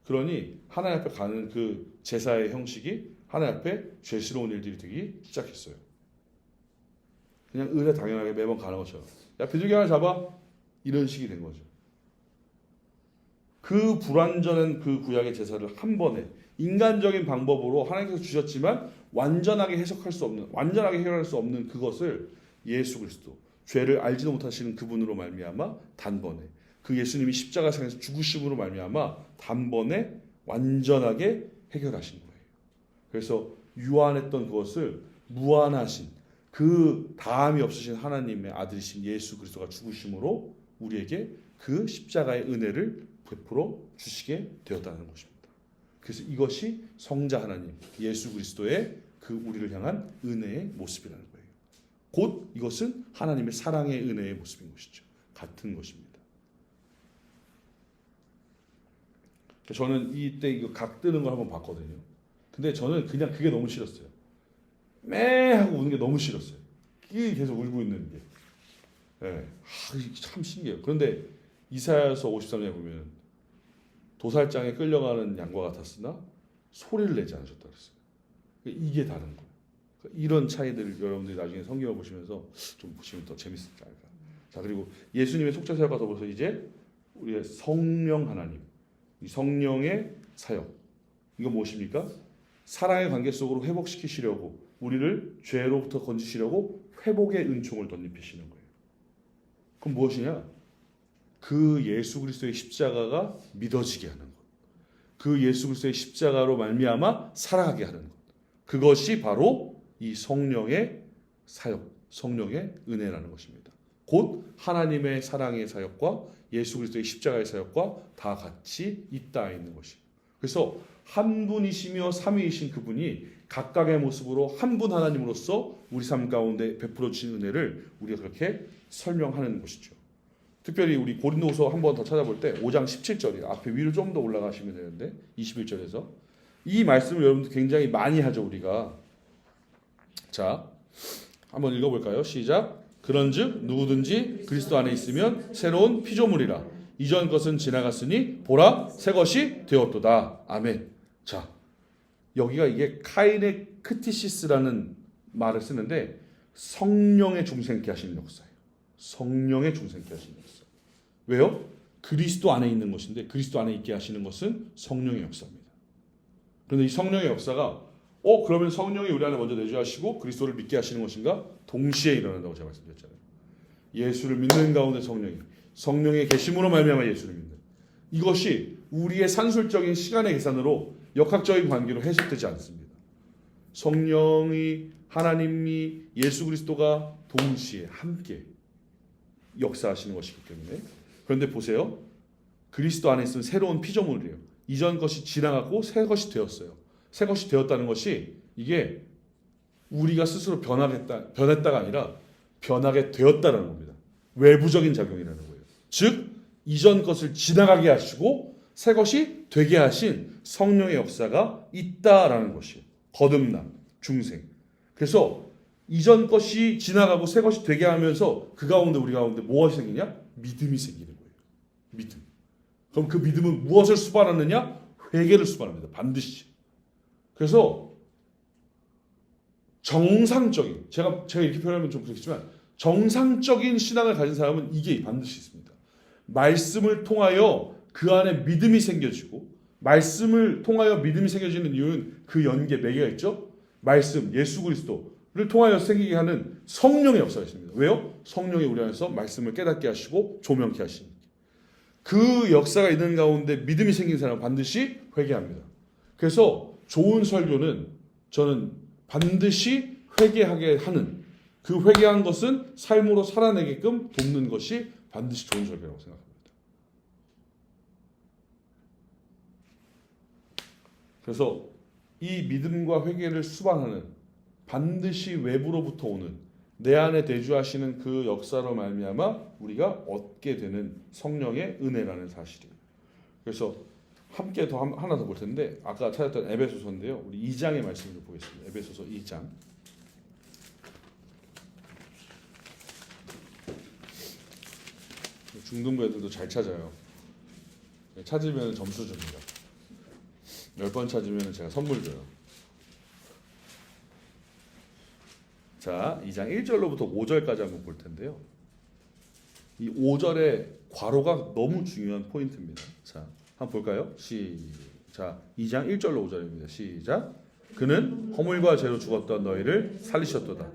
그러니 하나님 앞에 가는 그 제사의 형식이 하나님 앞에 죄스러운 일들이 되기 시작했어요. 그냥 의례 당연하게 매번 가는 것처럼, 야 비둘기 하나 잡아, 이런 식이 된 거죠. 그 불완전한 그 구약의 제사를 한 번에 인간적인 방법으로 하나님께서 주셨지만 완전하게 해석할 수 없는, 완전하게 해결할 수 없는 그것을 예수 그리스도, 죄를 알지도 못하시는 그분으로 말미암아 단번에, 그 예수님이 십자가상에서 죽으심으로 말미암아 단번에 완전하게 해결하신 거예요. 그래서 유한했던 그것을 무한하신, 그 다함이 없으신 하나님의 아들이신 예수 그리스도가 죽으심으로 우리에게 그 십자가의 은혜를 베풀어 주시게 되었다는 것입니다. 그래서 이것이 성자 하나님 예수 그리스도의 그 우리를 향한 은혜의 모습이라는 거예요. 곧 이것은 하나님의 사랑의 은혜의 모습인 것이죠. 같은 것입니다. 저는 이때 이거 각 뜨는 걸 한번 봤거든요. 근데 저는 그냥 그게 너무 싫었어요. 매 하고 우는 게 너무 싫었어요. 계속 울고 있는 게. 네. 참 신기해요. 그런데 이사야서 53장에 보면 도살장에 끌려가는 양과 같았으나 소리를 내지 않으셨다 그랬어요. 이게 다른 거예요. 이런 차이들을 여러분들이 나중에 성경을 보시면서 좀 보시면 더 재밌을 거예요. 자, 그리고 예수님의 속죄사역과 더불어서 이제 우리의 성령 하나님, 이 성령의 사역, 이거 무엇입니까? 사랑의 관계 속으로 회복시키시려고, 우리를 죄로부터 건지시려고 회복의 은총을 덧입히시는 거예요. 그럼 무엇이냐? 그 예수 그리스도의 십자가가 믿어지게 하는 것, 그 예수 그리스도의 십자가로 말미암아 살아가게 하는 것, 그것이 바로 이 성령의 사역, 성령의 은혜라는 것입니다. 곧 하나님의 사랑의 사역과 예수 그리스도의 십자가의 사역과 다 같이 있다 있는 것이에요. 그래서 한 분이시며 삼위이신 그분이 각각의 모습으로 한 분 하나님으로서 우리 삶 가운데 베풀어 주신 은혜를 우리가 그렇게 설명하는 것이죠. 특별히 우리 고린도후서 한 번 더 찾아볼 때 5장 17절이에요. 앞에 위로 좀 더 올라가시면 되는데 21절에서 이 말씀을 여러분들 굉장히 많이 하죠, 우리가. 자, 한번 읽어볼까요? 시작. 그런즉 누구든지 그리스도 안에 있으면 새로운 피조물이라. 이전 것은 지나갔으니 보라 새 것이 되었도다. 아멘. 자, 여기가 이게 카이네크티시스라는 말을 쓰는데 성령의 중생케 하시는 역사예요. 성령의 중생케 하시는 역사. 왜요? 그리스도 안에 있는 것인데 그리스도 안에 있게 하시는 것은 성령의 역사입니다. 그런데 이 성령의 역사가 그러면 성령이 우리 안에 먼저 내주하시고 그리스도를 믿게 하시는 것인가? 동시에 일어난다고 제가 말씀드렸잖아요. 예수를 믿는 가운데 성령의 계심으로 말미암아 예수를 믿는, 이것이 우리의 산술적인 시간의 계산으로 역학적인 관계로 해석되지 않습니다. 성령이, 하나님이, 예수 그리스도가 동시에 함께 역사하시는 것이기 때문에. 그런데 보세요. 그리스도 안에 있으면 새로운 피조물이에요. 이전 것이 지나가고 새 것이 되었어요. 새 것이 되었다는 것이 이게 우리가 스스로 변했다가 아니라 변하게 되었다는 겁니다. 외부적인 작용이라는 거예요. 즉 이전 것을 지나가게 하시고 새 것이 되게 하신 성령의 역사가 있다라는 것이에요. 거듭남, 중생. 그래서 이전 것이 지나가고 새 것이 되게 하면서 그 가운데 우리 가운데 무엇이 생기냐? 믿음이 생기는 거예요. 믿음. 그럼 그 믿음은 무엇을 수반하느냐? 회개를 수반합니다. 반드시. 그래서 정상적인 제가 이렇게 표현하면 좀 그렇겠지만 정상적인 신앙을 가진 사람은 이게 반드시 있습니다. 말씀을 통하여 그 안에 믿음이 생겨지고 말씀을 통하여 믿음이 생겨지는 이유는 그 연계 매개가 있죠. 말씀 예수 그리스도를 통하여 생기게 하는 성령의 역사가 있습니다. 왜요? 성령이 우리 안에서 말씀을 깨닫게 하시고 조명케 하시는 그 역사가 있는 가운데 믿음이 생긴 사람은 반드시 회개합니다. 그래서 좋은 설교는 저는 반드시 회개하게 하는 그 회개한 것은 삶으로 살아내게끔 돕는 것이 반드시 좋은 설교라고 생각합니다. 그래서 이 믿음과 회개를 수반하는 반드시 외부로부터 오는 내 안에 대주하시는 그 역사로 말미암아 우리가 얻게 되는 성령의 은혜라는 사실이에요. 그래서 함께 하나 더 볼 텐데 아까 찾았던 에베소서인데요. 우리 2장의 말씀을 보겠습니다. 에베소서 2장. 중등부 애들도 잘 찾아요. 찾으면 점수 줍니다. 10번 찾으면 제가 선물 줘요. 자, 2장 1절로부터 5절까지 한번 볼 텐데요. 이 5절의 괄호가 너무 중요한 포인트입니다. 자, 한번 볼까요? 시작. 2장 1절로 5절입니다. 시작. 그는 허물과 죄로 죽었던 너희를 살리셨도다.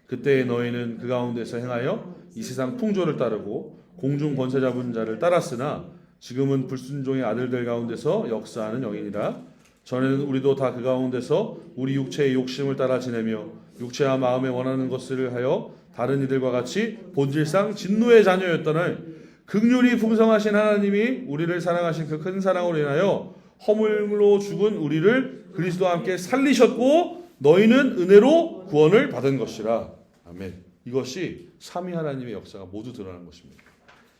그때의 너희는 그 가운데서 행하여 이 세상 풍조를 따르고 공중 권세 잡은 자를 따랐으나 지금은 불순종의 아들들 가운데서 역사하는 영이니라. 전에는 우리도 다 그 가운데서 우리 육체의 욕심을 따라 지내며 육체와 마음에 원하는 것을 하여 다른 이들과 같이 본질상 진노의 자녀였더니 긍휼이 풍성하신 하나님이 우리를 사랑하신 그 큰 사랑으로 인하여 허물로 죽은 우리를 그리스도와 함께 살리셨고 너희는 은혜로 구원을 받은 것이라. 아멘. 이것이 삼위 하나님의 역사가 모두 드러난 것입니다.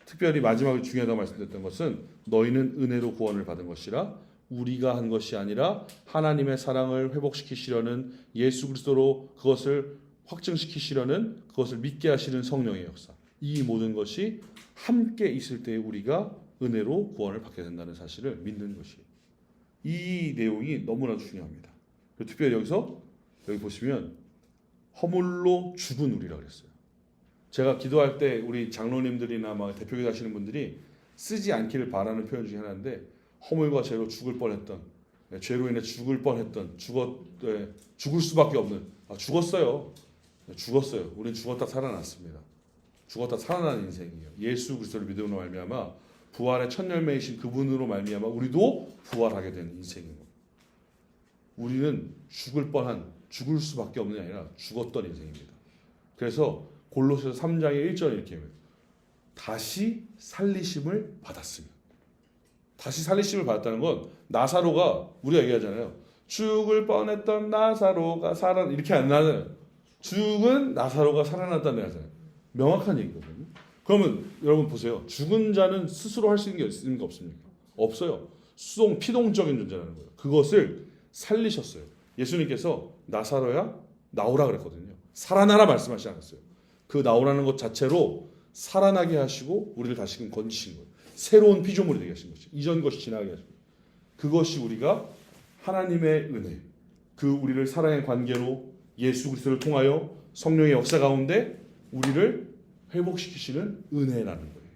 특별히 마지막에 중요하다고 말씀드렸던 것은 너희는 은혜로 구원을 받은 것이라. 우리가 한 것이 아니라 하나님의 사랑을 회복시키시려는 예수 그리스도로 그것을 확증시키시려는 그것을 믿게 하시는 성령의 역사. 이 모든 것이 함께 있을 때 우리가 은혜로 구원을 받게 된다는 사실을 믿는 것이에요. 이 내용이 너무나도 중요합니다. 특별히 여기서 여기 보시면 허물로 죽은 우리라고 그랬어요. 제가 기도할 때 우리 장로님들이나 막 대표기도 하시는 분들이 쓰지 않기를 바라는 표현 중에 하나인데 허물과 죄로 죽을 뻔했던 죄로 인해 죽을 뻔했던 죽을 수밖에 없는 죽었어요. 우리는 죽었다 살아났습니다. 죽었다 살아난 인생이에요. 예수 그리스도를 믿음으로 말미암아 부활의 첫 열매이신 그분으로 말미암아 우리도 부활하게 되는 인생입니다. 우리는 죽을 수밖에 없는 게 아니라 죽었던 인생입니다. 그래서 골로새서 3장의 1절에 이렇게 해요. 다시 살리심을 받았으면. 다시 살리심을 받았다는 건 나사로가 우리가 얘기하잖아요. 죽을 뻔했던 나사로가 이렇게 안 나잖아요. 죽은 나사로가 살아났다는 얘기잖아요. 명확한 얘기거든요. 그러면 여러분 보세요. 죽은 자는 스스로 할 수 있는 게 없습니까? 없어요. 피동적인 존재라는 거예요. 그것을 살리셨어요. 예수님께서 나사로야 나오라 그랬거든요. 살아나라 말씀하시지 않았어요. 그 나오라는 것 자체로 살아나게 하시고 우리를 다시금 건지신 거예요. 새로운 피조물이 되게 하신 것이 이전 것이 지나가게 하신 거예요. 그것이 우리가 하나님의 은혜, 그 우리를 사랑의 관계로 예수 그리스도를 통하여 성령의 역사 가운데 우리를 회복시키시는 은혜라는 거예요.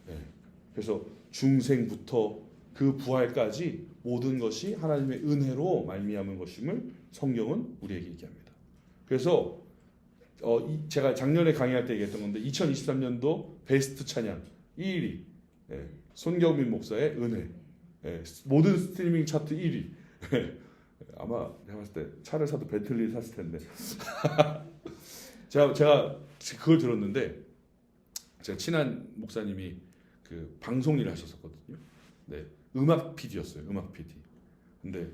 네. 그래서 중생부터 그 부활까지 모든 것이 하나님의 은혜로 말미암은 것임을 성경은 우리에게 얘기합니다. 그래서 제가 작년에 강의할 때 얘기했던 건데 2023년도 베스트 찬양 1위 손경민 목사의 은혜, 모든 스트리밍 차트 1위. 아마 내가 봤을 때 차를 사도 벤틀리 샀을 텐데 제가 그걸 들었는데 제가 친한 목사님이 그 방송 일을 하셨었거든요. 네, 음악 PD였어요. 음악 PD. 근데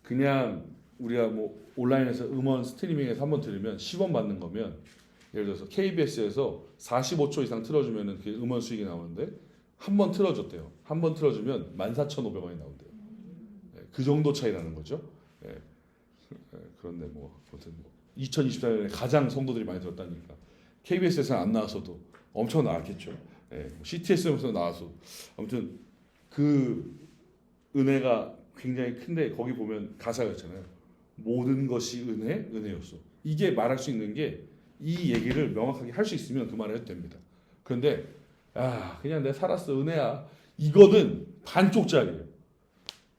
그냥 우리가 뭐 온라인에서 음원 스트리밍에서 한번 들으면 10원 받는 거면 예를 들어서 KBS에서 45초 이상 틀어주면은 그 음원 수익이 나오는데 한 번 틀어줬대요. 한 번 틀어주면 14,500원이 나온대요. 예, 그 정도 차이 나는 거죠. 예, 그런데 뭐 아무튼 2024년에 가장 성도들이 많이 들었다니까 KBS에서는 안 나왔어도 엄청 나왔겠죠. 예, CTS에서 나와서 아무튼 그 은혜가 굉장히 큰데 거기 보면 가사가 있잖아요. 모든 것이 은혜, 은혜였어. 이게 말할 수 있는 게 이 얘기를 명확하게 할 수 있으면 그 말을 해도 됩니다. 그런데 그냥 내가 살았어 은혜야. 이거는 반쪽짜리예요.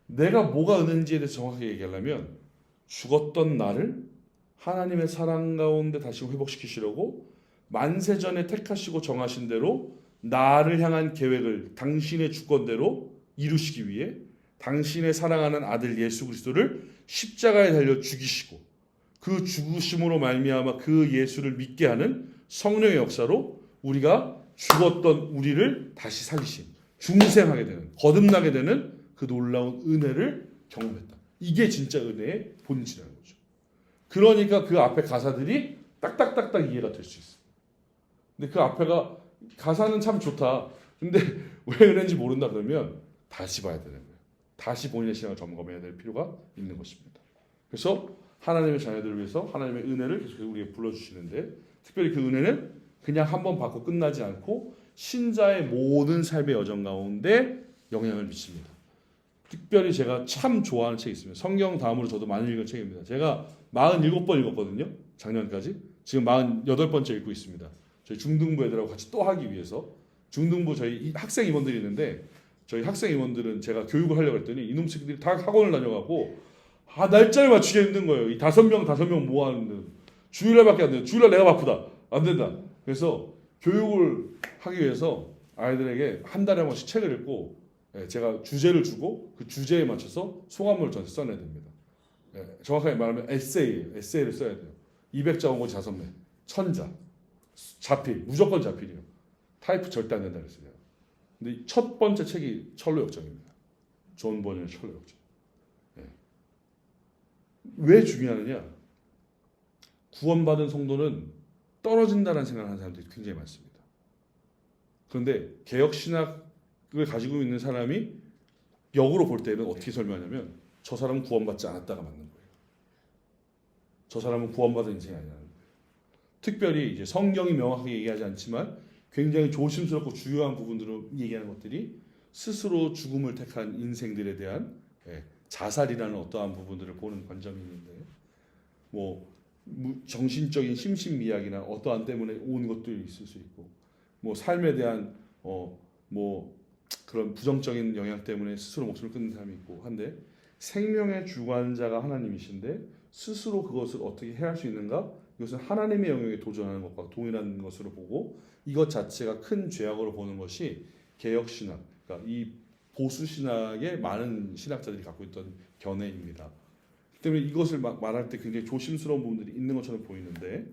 내가 뭐가 은혜인지에 대해서 정확하게 얘기하려면 죽었던 나를 하나님의 사랑 가운데 다시 회복시키시려고 만세전에 택하시고 정하신 대로 나를 향한 계획을 당신의 주권대로 이루시기 위해 당신의 사랑하는 아들 예수 그리스도를 십자가에 달려 죽이시고 그 죽으심으로 말미암아 그 예수를 믿게 하는 성령의 역사로 우리가 죽었던 우리를 다시 살리심, 중생하게 되는, 거듭나게 되는 그 놀라운 은혜를 경험했다. 이게 진짜 은혜의 본질이라는 거죠. 그러니까 그 앞에 가사들이 딱딱딱딱 이해가 될 수 있어요. 근데 그 앞에가 가사는 참 좋다. 근데 왜 그런지 모른다 그러면 다시 봐야 되는 거예요. 다시 본인의 신앙을 점검해야 될 필요가 있는 것입니다. 그래서 하나님의 자녀들을 위해서 하나님의 은혜를 계속해서 우리에게 불러주시는데 특별히 그 은혜는 그냥 한번 받고 끝나지 않고 신자의 모든 삶의 여정 가운데 영향을 미칩니다. 특별히 제가 참 좋아하는 책이 있습니다. 성경 다음으로 저도 많이 읽은 책입니다. 제가 47번 읽었거든요. 작년까지. 지금 48번째 읽고 있습니다. 저희 중등부 애들하고 같이 또 하기 위해서. 중등부 저희 학생 임원들이 있는데 저희 학생 임원들은 제가 교육을 하려고 했더니 이놈 새끼들이 다 학원을 다녀가고 날짜를 맞추기 힘든 거예요. 이 5명 모아놓는 주일날밖에 안 돼요. 주일날 내가 바쁘다. 안 된다. 그래서 교육을 하기 위해서 아이들에게 한 달에 한 번씩 책을 읽고 제가 주제를 주고 그 주제에 맞춰서 소감을 저한테 써내야 됩니다. 정확하게 말하면 에세이를 써야 돼요. 200자 원고지 5매, 1000자, 자필, 무조건 자필이에요. 타이프 절대 안 된다 그랬어요. 근데 첫 번째 책이 철로 역정입니다. 존 버니의 철로 역정. 왜 중요하느냐? 구원받은 성도는 떨어진다는 생각을 하는 사람들이 굉장히 많습니다. 그런데 개혁신학을 가지고 있는 사람이 역으로 볼 때는 어떻게 설명하냐면 저 사람은 구원받지 않았다가 맞는 거예요. 저 사람은 구원받은 인생이 아니라는 거예요. 특별히 이제 성경이 명확하게 얘기하지 않지만 굉장히 조심스럽고 중요한 부분들을 얘기하는 것들이 스스로 죽음을 택한 인생들에 대한 자살이라는 어떠한 부분들을 보는 관점이 있는데 뭐 정신적인 심신미약이나 어떠한 때문에 온 것도 있을 수 있고 뭐 삶에 대한 뭐 그런 부정적인 영향 때문에 스스로 목숨을 끊는 사람이 있고 한데 생명의 주관자가 하나님이신데 스스로 그것을 어떻게 해할 수 있는가? 이것은 하나님의 영역에 도전하는 것과 동일한 것으로 보고 이것 자체가 큰 죄악으로 보는 것이 개혁신학, 그러니까 이 보수신학의 많은 신학자들이 갖고 있던 견해입니다. 그렇기 때문에 이것을 말할 때 굉장히 조심스러운 부분들이 있는 것처럼 보이는데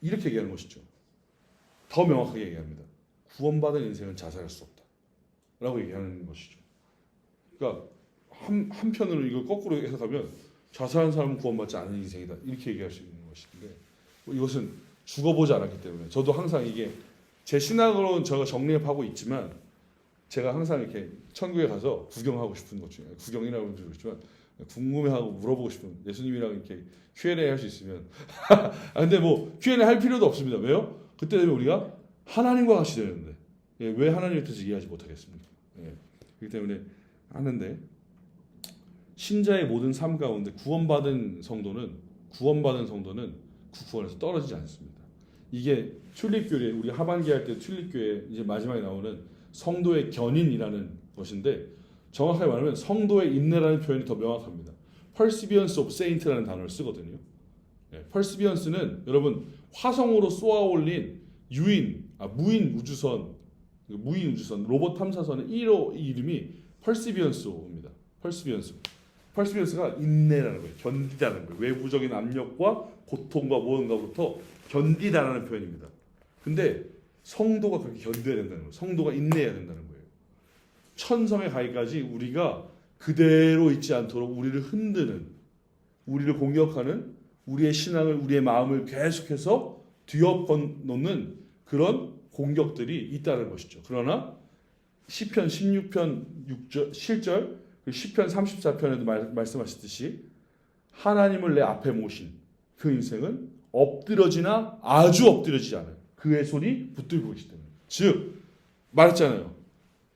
이렇게 얘기하는 것이죠. 더 명확하게 얘기합니다. 구원받은 인생은 자살할 수 없다 라고 얘기하는 것이죠. 그러니까 한편으로 이걸 거꾸로 해석하면 자살한 사람은 구원받지 않은 인생이다 이렇게 얘기할 수 있는 것인데 이것은 죽어보지 않았기 때문에 저도 항상 이게 제 신학으로는 제가 정리하고 있지만 제가 항상 이렇게 천국에 가서 구경하고 싶은 것 중에 구경이라고 그러지만 궁금해하고 물어보고 싶은 예수님이랑 이렇게 Q&A 할 수 있으면 근데 뭐 Q&A 할 필요도 없습니다. 왜요? 그때 되면 우리가 하나님과 같이 되는데 왜 하나님에 대해서 이해하지 못하겠습니까? 그렇기 때문에 하는데 신자의 모든 삶 가운데 구원받은 성도는 그 구원에서 떨어지지 않습니다. 이게 튤립교회 우리 하반기 할 때 튤립교회 이제 마지막에 나오는 성도의 견인이라는 것인데 정확하게 말하면 성도의 인내라는 표현이 더 명확합니다. Perseverance of Saint라는 단어를 쓰거든요. Perseverance는 여러분 화성으로 쏘아올린 무인 우주선 로봇 탐사선의 1호 이름이 Perseverance입니다. Perseverance가 인내라는 거예요. 견디다는 거예요. 외부적인 압력과 고통과 무언가부터 견디다라는 표현입니다. 근데 성도가 그렇게 견뎌야 된다는 거예요. 성도가 인내해야 된다는 거예요. 천성에 가기까지 우리가 그대로 있지 않도록 우리를 흔드는, 우리를 공격하는, 우리의 신앙을, 우리의 마음을 계속해서 뒤엎어놓는 그런 공격들이 있다는 것이죠. 그러나 시편 16편 6절, 7절, 시편 34편에도 말씀하셨듯이 하나님을 내 앞에 모신 그 인생은 엎드러지나 아주 엎드러지지 않아요. 그의 손이 붙들고 계시기 때문에. 즉 말했잖아요.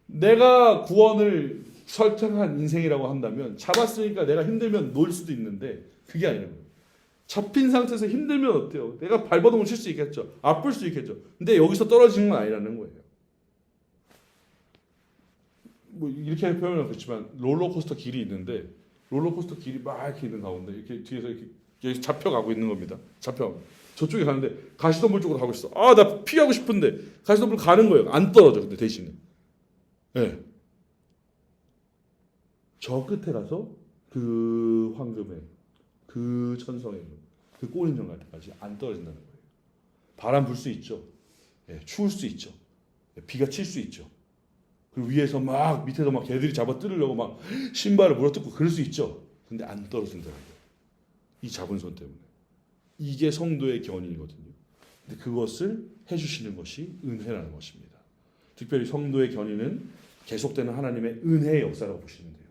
내가 구원을 설정한 인생이라고 한다면 잡았으니까 내가 힘들면 놓을 수도 있는데 그게 아니라는 거예요. 잡힌 상태에서 힘들면 어때요? 내가 발버둥을 칠 수 있겠죠. 아플 수 있겠죠. 근데 여기서 떨어지는 건 아니라는 거예요. 뭐 이렇게 표현은 그렇지만 롤러코스터 길이 있는데 롤러코스터 길이 막 이렇게 있는 가운데 이렇게 뒤에서 이렇게 잡혀가고 있는 겁니다. 잡혀. 저쪽에 가는데 가시덤불 쪽으로 가고 있어. 아, 나 피하고 싶은데 가시덤불 가는 거예요. 안 떨어져. 근데 대신에. 예. 네. 저 끝에 가서 그 황금에 그 천성에 그 꼬린정 갈 때까지 안 떨어진다는 거예요. 바람 불 수 있죠. 예, 추울 수 있죠. 예, 비가 칠 수 있죠. 그리고 위에서 막 밑에서 막 개들이 잡아 뜯으려고 막 신발을 물어뜯고 그럴 수 있죠. 근데 안 떨어진다는 거예요. 이 잡은 손 때문에. 이게 성도의 견인이거든요. 근데 그것을 해주시는 것이 은혜라는 것입니다. 특별히 성도의 견인은 계속되는 하나님의 은혜의 역사라고 보시면 돼요.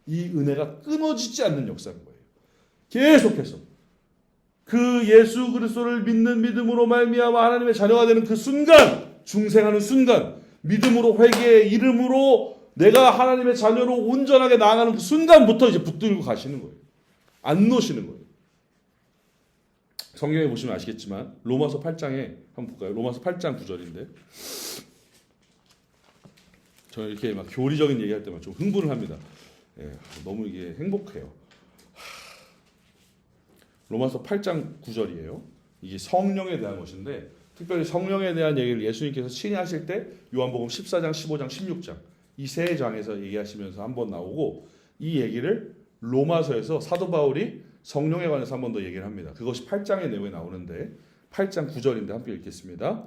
이 은혜가 끊어지지 않는 역사인 거예요. 계속해서 그 예수 그리스도를 믿는 믿음으로 말미암아 하나님의 자녀가 되는 그 순간, 중생하는 순간, 믿음으로 회개의 이름으로 내가 하나님의 자녀로 온전하게 나아가는 그 순간부터 이제 붙들고 가시는 거예요. 안 놓으시는 거예요. 성경에 보시면 아시겠지만 로마서 8장에 한번 볼까요? 로마서 8장 9절인데 저는 이렇게 막 교리적인 얘기할 때만 좀 흥분을 합니다. 예, 너무 이게 행복해요. 로마서 8장 9절이에요. 이게 성령에 대한 것인데 특별히 성령에 대한 얘기를 예수님께서 친히 하실 때 요한복음 14장, 15장, 16장 이 세 장에서 얘기하시면서 한번 나오고 이 얘기를 로마서에서 사도 바울이 성령에 관해서 한 번 더 얘기를 합니다. 그것이 8장의 내용에 나오는데 8장 9절인데 함께 읽겠습니다.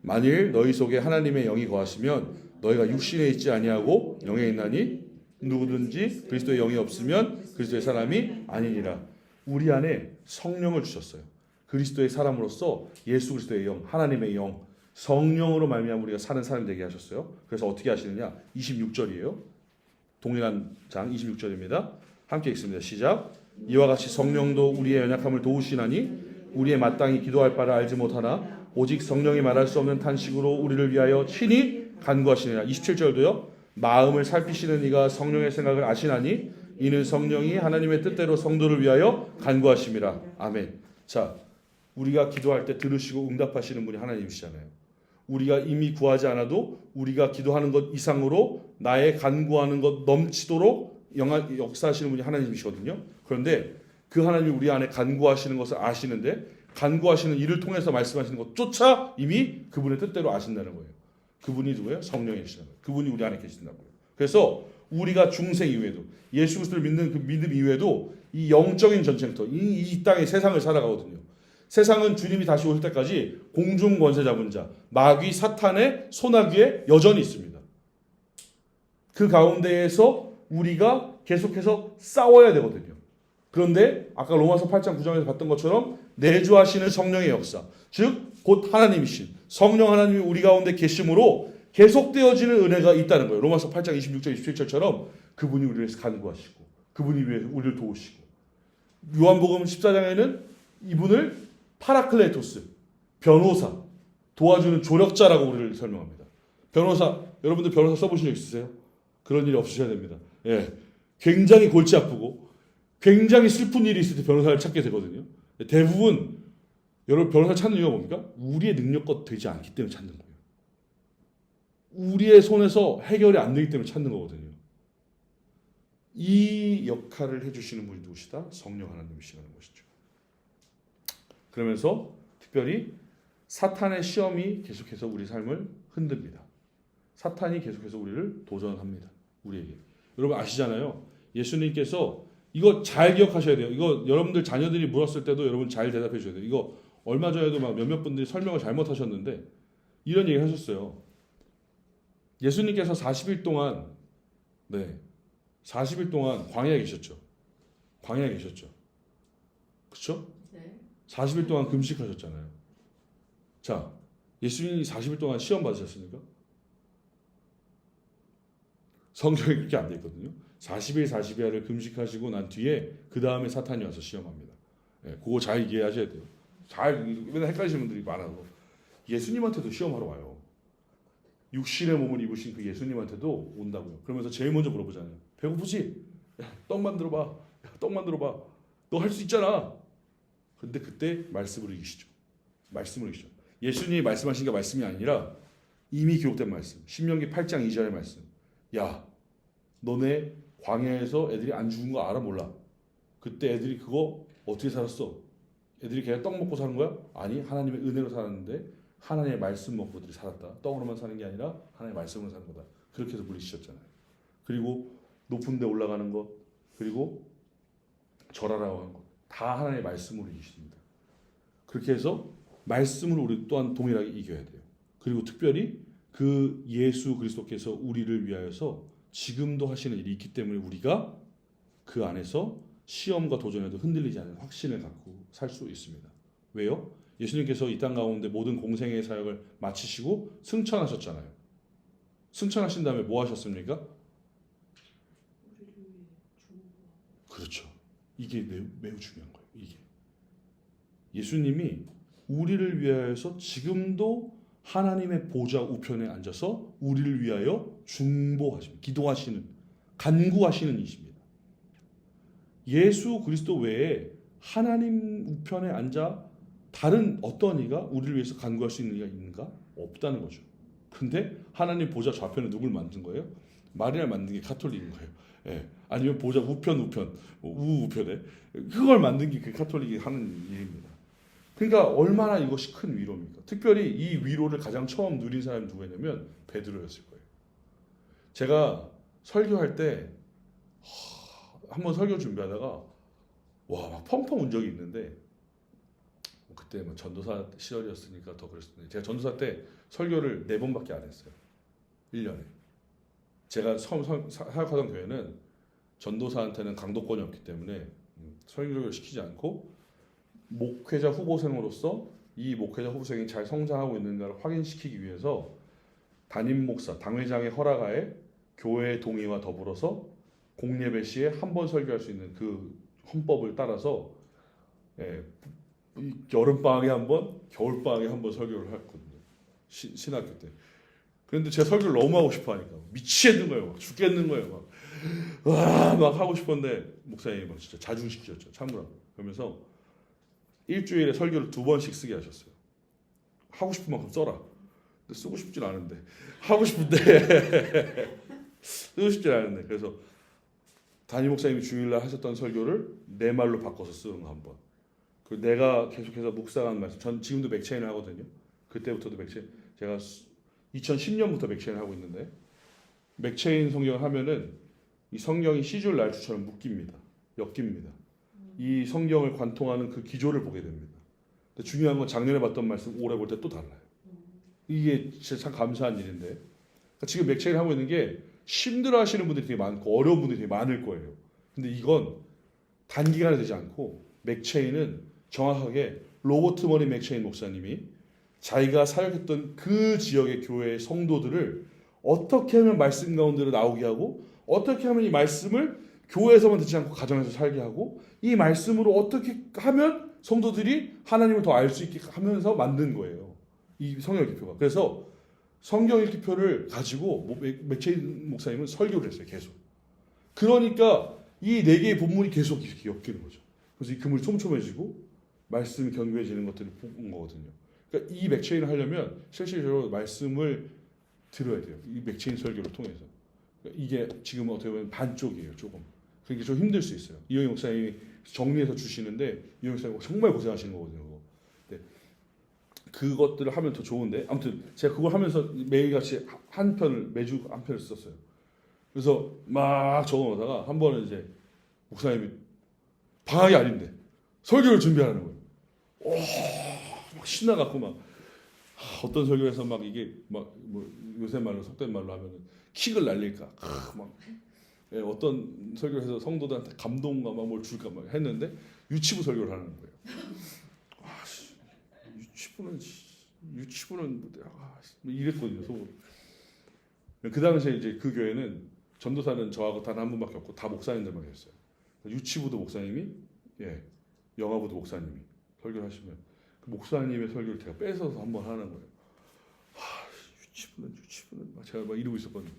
만일 너희 속에 하나님의 영이 거하시면 너희가 육신에 있지 아니하고 영에 있나니 누구든지 그리스도의 영이 없으면 그리스도의 사람이 아니니라. 우리 안에 성령을 주셨어요. 그리스도의 사람으로서 예수 그리스도의 영, 하나님의 영, 성령으로 말미암아 우리가 사는 사람이 되게 하셨어요. 그래서 어떻게 하시느냐? 26절이에요. 동일한 장 26절입니다. 함께 읽습니다. 시작. 이와 같이 성령도 우리의 연약함을 도우시나니 우리의 마땅히 기도할 바를 알지 못하나 오직 성령이 말할 수 없는 탄식으로 우리를 위하여 친히 간구하시느니라. 27절도요. 마음을 살피시는 이가 성령의 생각을 아시나니 이는 성령이 하나님의 뜻대로 성도를 위하여 간구하심이라. 아멘. 자, 우리가 기도할 때 들으시고 응답하시는 분이 하나님이시잖아요. 우리가 이미 구하지 않아도 우리가 기도하는 것 이상으로 나의 간구하는 것 넘치도록 역사하시는 분이 하나님이시거든요. 그런데 그 하나님이 우리 안에 간구하시는 것을 아시는데 간구하시는 이를 통해서 말씀하시는 것조차 이미 그분의 뜻대로 아신다는 거예요. 그분이 누구예요? 성령이시라는 거예요. 그분이 우리 안에 계신다고요. 그래서 우리가 중생 이후에도 예수 그리스도를 믿는 그 믿음 이후에도 이 영적인 전쟁터, 이 땅의 세상을 살아가거든요. 세상은 주님이 다시 올 때까지 공중 권세 잡은 자, 마귀 사탄의 소나기에 여전히 있습니다. 그 가운데에서 우리가 계속해서 싸워야 되거든요. 그런데 아까 로마서 8장 9장에서 봤던 것처럼 내주하시는 성령의 역사, 즉 곧 하나님이신 성령 하나님이 우리 가운데 계심으로 계속되어지는 은혜가 있다는 거예요. 로마서 8장 26절 27절처럼 그분이 우리를 간구하시고 그분이 우리를 도우시고 요한복음 14장에는 이분을 파라클레토스, 변호사, 도와주는 조력자라고 우리를 설명합니다. 변호사, 여러분들 변호사 써보신 적 있으세요? 그런 일이 없으셔야 됩니다. 예, 굉장히 골치 아프고 굉장히 슬픈 일이 있을 때 변호사를 찾게 되거든요. 대부분 여러분 변호사 찾는 이유가 뭡니까? 우리의 능력껏 되지 않기 때문에 찾는 거예요. 우리의 손에서 해결이 안 되기 때문에 찾는 거거든요. 이 역할을 해주시는 분이 누구시다? 성령 하나님이시라는 것이죠. 그러면서 특별히 사탄의 시험이 계속해서 우리 삶을 흔듭니다. 사탄이 계속해서 우리를 도전합니다. 우리에게. 여러분 아시잖아요. 예수님께서 이거 잘 기억하셔야 돼요. 이거 여러분들 자녀들이 물었을 때도 여러분 잘 대답해 줘야 돼요. 이거 얼마 전에도 막 몇몇 분들이 설명을 잘못하셨는데 이런 얘기 하셨어요. 예수님께서 40일 동안 네. 40일 동안 광야에 계셨죠. 광야에 계셨죠. 그렇죠? 네. 40일 동안 금식하셨잖아요. 자, 예수님이 40일 동안 시험 받으셨습니까? 성경에 그렇게 안 돼 있거든요. 40일 40야를 금식하시고 난 뒤에 그 다음에 사탄이 와서 시험합니다. 예, 그거 잘 이해하셔야 돼요. 잘 맨날 헷갈리시는 분들이 많아서 예수님한테도 시험하러 와요. 육신의 몸을 입으신 그 예수님한테도 온다고요. 그러면서 제일 먼저 물어보잖아요. 배고프지? 야, 떡 만들어봐. 야, 떡 만들어봐. 너 할 수 있잖아. 근데 그때 말씀으로 이기시죠. 말씀으로 이기시죠. 예수님이 말씀하신 게 말씀이 아니라 이미 기록된 말씀. 신명기 8장 2절의 말씀. 야, 너네 광야에서 애들이 안 죽은 거 알아 몰라? 그때 애들이 그거 어떻게 살았어? 애들이 그냥 떡 먹고 사는 거야? 아니, 하나님의 은혜로 살았는데 하나님의 말씀 먹고 애들이 살았다. 떡으로만 사는 게 아니라 하나님의 말씀으로 사는 거다. 그렇게 해서 물리치셨잖아요. 그리고 높은 데 올라가는 것, 그리고 절하라고 하는 것, 다 하나님의 말씀으로 이기십니다. 그렇게 해서 말씀으로 우리 또한 동일하게 이겨야 돼요. 그리고 특별히 그 예수 그리스도께서 우리를 위하여서 지금도 하시는 일이 있기 때문에 우리가 그 안에서 시험과 도전에도 흔들리지 않는 확신을 갖고 살 수 있습니다. 왜요? 예수님께서 이 땅 가운데 모든 공생의 사역을 마치시고 승천하셨잖아요. 승천하신 다음에 뭐 하셨습니까? 그렇죠. 이게 매우 중요한 거예요. 이게 예수님이 우리를 위하여서 지금도 하나님의 보좌 우편에 앉아서 우리를 위하여 중보하시는, 기도하시는, 간구하시는 이십니다. 예수 그리스도 외에 하나님 우편에 앉아 다른 어떤 이가 우리를 위해서 간구할 수 있는 이가 있는가? 없다는 거죠. 근데 하나님 보좌 좌편에 누굴 만든 거예요? 마리아를 만든 게 가톨릭인 거예요. 예. 아니면 보좌 우편에 그걸 만든 게 그 가톨릭이 하는 일입니다. 그러니까 얼마나 이것이 큰 위로입니까? 특별히 이 위로를 가장 처음 누린 사람이 누구냐면 베드로였을 거예요. 제가 설교할 때 한번 설교 준비하다가 막 펑펑 운 적이 있는데 그때 뭐 전도사 시절이었으니까 더 그랬었는데 제가 전도사 때 설교를 4번밖에 안 했어요. 1년에. 제가 처음 사역하던 교회는 전도사한테는 강도권이 없기 때문에 설교를 시키지 않고 목회자 후보생으로서 이 목회자 후보생이 잘 성장하고 있는가를 확인시키기 위해서 담임 목사, 당회장의 허락하에 교회의 동의와 더불어서 공예배 시에 한 번 설교할 수 있는 그 헌법을 따라서 여름방학에 한 번, 겨울방학에 한 번 설교를 했거든요. 신학교 때. 그런데 제가 설교를 너무 하고 싶어 하니까 미치겠는 거예요. 막 죽겠는 거예요. 막 하고 싶었는데 목사님이 막 진짜 자중시키셨죠. 참으라고. 그러면서 일주일에 설교를 2번씩 쓰게 하셨어요. 하고 싶은 만큼 써라. 근데 쓰고 싶진 않은데 하고 싶은데 쓰고 싶진 않은데 그래서 담임 목사님이 주일날 하셨던 설교를 내 말로 바꿔서 쓰는 거 한 번. 그리고 내가 계속해서 묵상한 말씀. 전 지금도 맥체인을 하거든요. 그때부터도 맥체인. 제가 2010년부터 맥체인을 하고 있는데 맥체인 성경을 하면은 이 성경이 시줄 날추처럼 묶입니다. 엮입니다. 이 성경을 관통하는 그 기조를 보게 됩니다. 근데 중요한 건 작년에 봤던 말씀 올해 볼 때 또 달라요. 이게 진짜 참 감사한 일인데 그러니까 지금 맥체인 하고 있는 게 힘들어하시는 분들이 되게 많고 어려운 분들이 되게 많을 거예요. 근데 이건 단기간에 되지 않고 맥체인은 정확하게 로버트 머리 맥체인 목사님이 자기가 사역했던 그 지역의 교회의 성도들을 어떻게 하면 말씀 가운데로 나오게 하고 어떻게 하면 이 말씀을 교회에서만 듣지 않고 가정에서 살게 하고 이 말씀으로 어떻게 하면 성도들이 하나님을 더 알 수 있게 하면서 만든 거예요. 이 성경 읽기표가. 그래서 성경 읽기표를 가지고 맥체인 목사님은 설교를 했어요. 계속. 그러니까 이 4개의 본문이 계속 이렇게 엮이는 거죠. 그래서 이 그물이 촘촘해지고 말씀이 견고해지는 것들을 본 거거든요. 그러니까 이 맥체인을 하려면 실질적으로 말씀을 들어야 돼요. 이 맥체인 설교를 통해서. 그러니까 이게 지금 어떻게 보면 반쪽이에요. 조금. 그게 좀 힘들 수 있어요. 이영희 목사님이 정리해서 주시는데 이영희 목사님 정말 고생하시는 거거든요. 네. 그것들을 하면 더 좋은데 아무튼 제가 그걸 하면서 매일같이 매주 한 편을 썼어요. 그래서 막 적어놓다가 한 번은 이제 목사님이 방학이 아닌데 설교를 준비하는 거예요. 막 신나갖고 막 어떤 설교에서 막 이게 막 뭐 요새 말로 속된 말로 하면은 킥을 날릴까 막 어떤 설교를 해서 성도들한테 감동과 막 뭘 줄까 막 했는데 유치부 설교를 하는 거예요. 유치부는 뭐 이랬거든요, 속으로. 그 당시에 이제 그 교회는 전도사는 저하고 단 한 분밖에 없고 다 목사님들만 계셨어요. 유치부도 목사님이, 영화부도 목사님이 설교를 하시면 그 목사님의 설교를 제가 뺏어서 한번 하는 거예요. 유치부는 제가 막 이러고 있었거든요.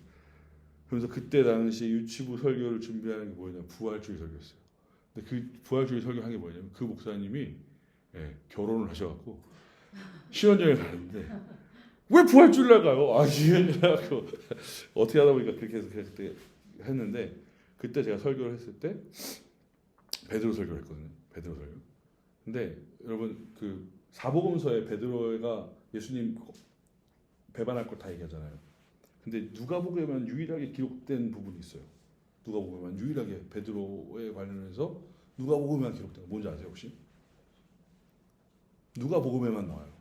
그래서 그때 당시 유치부 설교를 준비하는 게 뭐냐면 부활주의 설교였어요. 근데 그 부활주의 설교한 게 뭐냐면 그 목사님이 결혼을 하셔갖고 신혼여행 가는데 왜 부활주일날 가요? 신혼여행 가고 어떻게 하다 보니까 그렇게 해서 그때 했는데 그때 제가 설교를 했을 때 베드로 설교를 했거든요. 베드로 설교. 근데 여러분 그 사복음서에 베드로가 예수님 배반할 걸 다 얘기하잖아요. 근데 누가복음에만 유일하게 기록된 부분이 있어요. 누가복음에만 유일하게 베드로에 관련해서 누가복음에만 기록된 거 뭔지 아세요 혹시? 누가복음에만 나와요.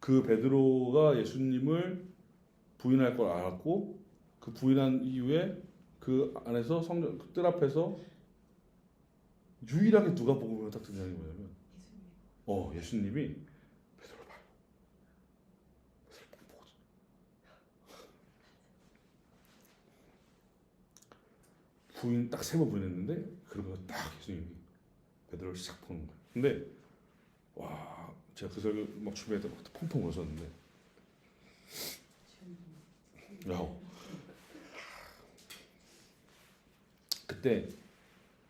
그 베드로가 예수님을 부인할 걸 알았고 그 부인한 이후에 그 안에서 성전 뜰 앞에서 유일하게 누가복음에 딱 등장한 게 뭐냐면 예수님이 베드로를 봐요. 부인 딱 3번 부인했는데 그러고 딱 예수님이 베드로를 싹 보는 거예요. 근데 와 제가 그 설교 막 준비할 때 막 펑펑 울었었는데 그때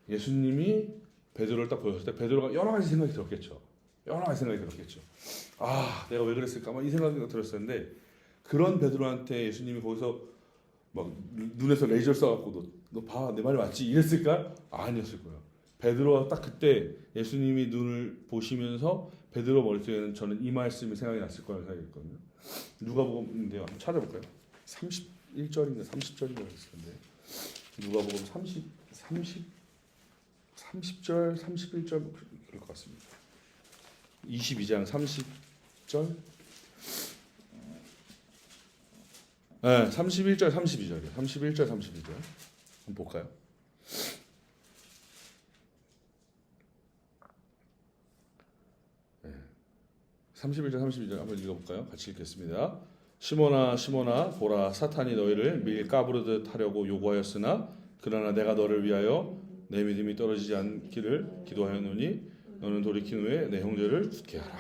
예수님이 베드로를 딱 보였을 때 베드로가 여러 가지 생각이 들었겠죠. 내가 왜 그랬을까 막 이 생각이 들었었는데 그런 베드로한테 예수님이 거기서 막 눈에서 레이저 쏴갖고 너 봐 내 말이 맞지 이랬을까? 아니었을 거예요. 베드로가 딱 그때 예수님이 눈을 보시면서 베드로 머릿속에는 저는 이 말씀이 생각이 났을 거라고 생각했거든요. 누가복음인데요. 한번 찾아볼까요? 31절인가 30절인가 그랬을 텐데 누가복음 30절 31절 그럴 것 같습니다. 22장 30절 31절 32절이에요. 31절 32절 한번 볼까요? 네. 31절 32절 한번 읽어볼까요? 같이 읽겠습니다. 시몬아 시몬아 보라 사탄이 너희를 밀 까부르듯 하려고 요구하였으나 그러나 내가 너를 위하여 내 믿음이 떨어지지 않기를 기도하였노니 너는 돌이킨 후에 내 형제를 굳게 하라.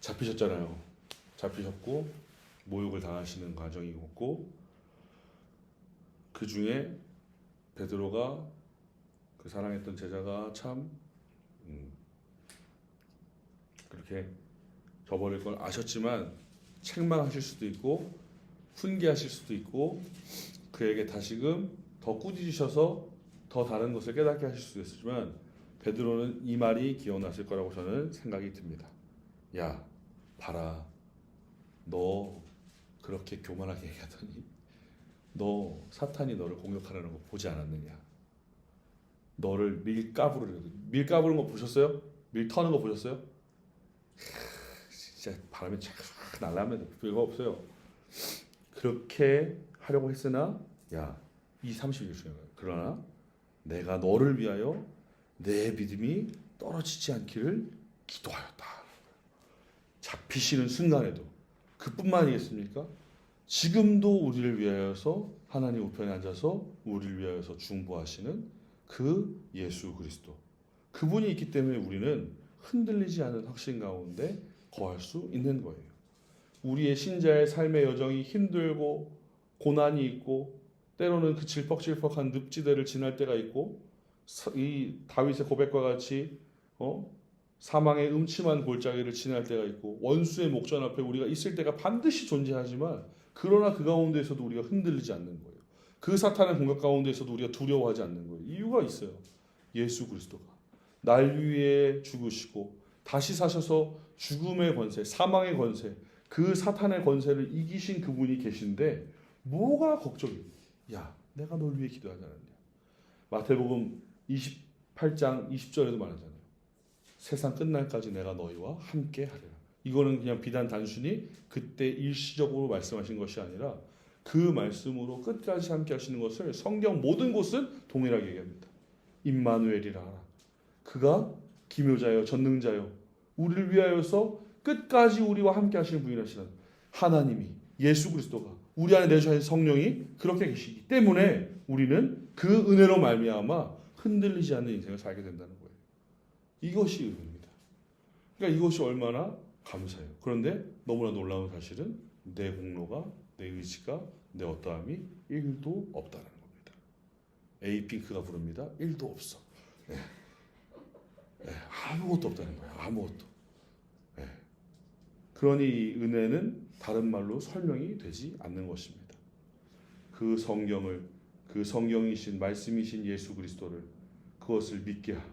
잡히셨잖아요. 잡히셨고 모욕을 당하시는 과정이었고 그 중에 베드로가 그 사랑했던 제자가 참 그렇게 저버릴 걸 아셨지만 책망하실 수도 있고 훈계하실 수도 있고 그에게 다시금 더 꾸짖으셔서 더 다른 것을 깨닫게 하실 수도 있지만 베드로는 이 말이 기억났을 거라고 저는 생각이 듭니다. 야 봐라 너 그렇게 교만하게 얘기하더니 너 사탄이 너를 공격하려는 거 보지 않았느냐. 너를 밀 까부르는 거 보셨어요? 밀 터는 거 보셨어요? 진짜 바람이 쫙 날라면 별거 없어요. 그렇게 하려고 했으나 이 31절 중요해요. 그러나 내가 너를 위하여 내 믿음이 떨어지지 않기를 기도하였다. 잡히시는 순간에도 그뿐만 아니겠습니까? 지금도 우리를 위하여서 하나님 우편에 앉아서 우리를 위하여서 중보하시는 그 예수 그리스도 그분이 있기 때문에 우리는 흔들리지 않은 확신 가운데 거할 수 있는 거예요. 우리의 신자의 삶의 여정이 힘들고 고난이 있고 때로는 그 질퍽질퍽한 늪지대를 지날 때가 있고 이 다윗의 고백과 같이 사망의 음침한 골짜기를 지날 때가 있고 원수의 목전 앞에 우리가 있을 때가 반드시 존재하지만 그러나 그 가운데에서도 우리가 흔들리지 않는 거예요. 그 사탄의 공격 가운데에서도 우리가 두려워하지 않는 거예요. 이유가 있어요. 예수 그리스도가 날 위해 죽으시고 다시 사셔서 죽음의 권세, 사망의 권세, 그 사탄의 권세를 이기신 그분이 계신데 뭐가 걱정이에요? 내가 널 위해 기도하지 않았냐. 마태복음 28장 20절에도 말하잖아요. 세상 끝날까지 내가 너희와 함께 하리라. 이거는 그냥 비단 단순히 그때 일시적으로 말씀하신 것이 아니라 그 말씀으로 끝까지 함께 하시는 것을 성경 모든 곳은 동일하게 얘기합니다. 임마누엘이라 하라. 그가 기묘자여 전능자여 우리를 위하여서 끝까지 우리와 함께 하시는 분이라시는 하나님이 예수 그리스도가 우리 안에 내주신 성령이 그렇게 계시기 때문에 우리는 그 은혜로 말미암아 흔들리지 않는 인생을 살게 된다는 거예요. 이것이 은혜입니다. 그러니까 이것이 얼마나 감사해요. 그런데 너무나 놀라운 사실은 내 공로가 내 의지가 내 어떠함이 1도 없다는 겁니다. 에이핑크가 부릅니다. 1도 없어. 네. 네, 아무것도 없다는 거예요. 아무것도. 네. 그러니 이 은혜는 다른 말로 설명이 되지 않는 것입니다. 그 성경을 그 성경이신 말씀이신 예수 그리스도를 그것을 믿게 하고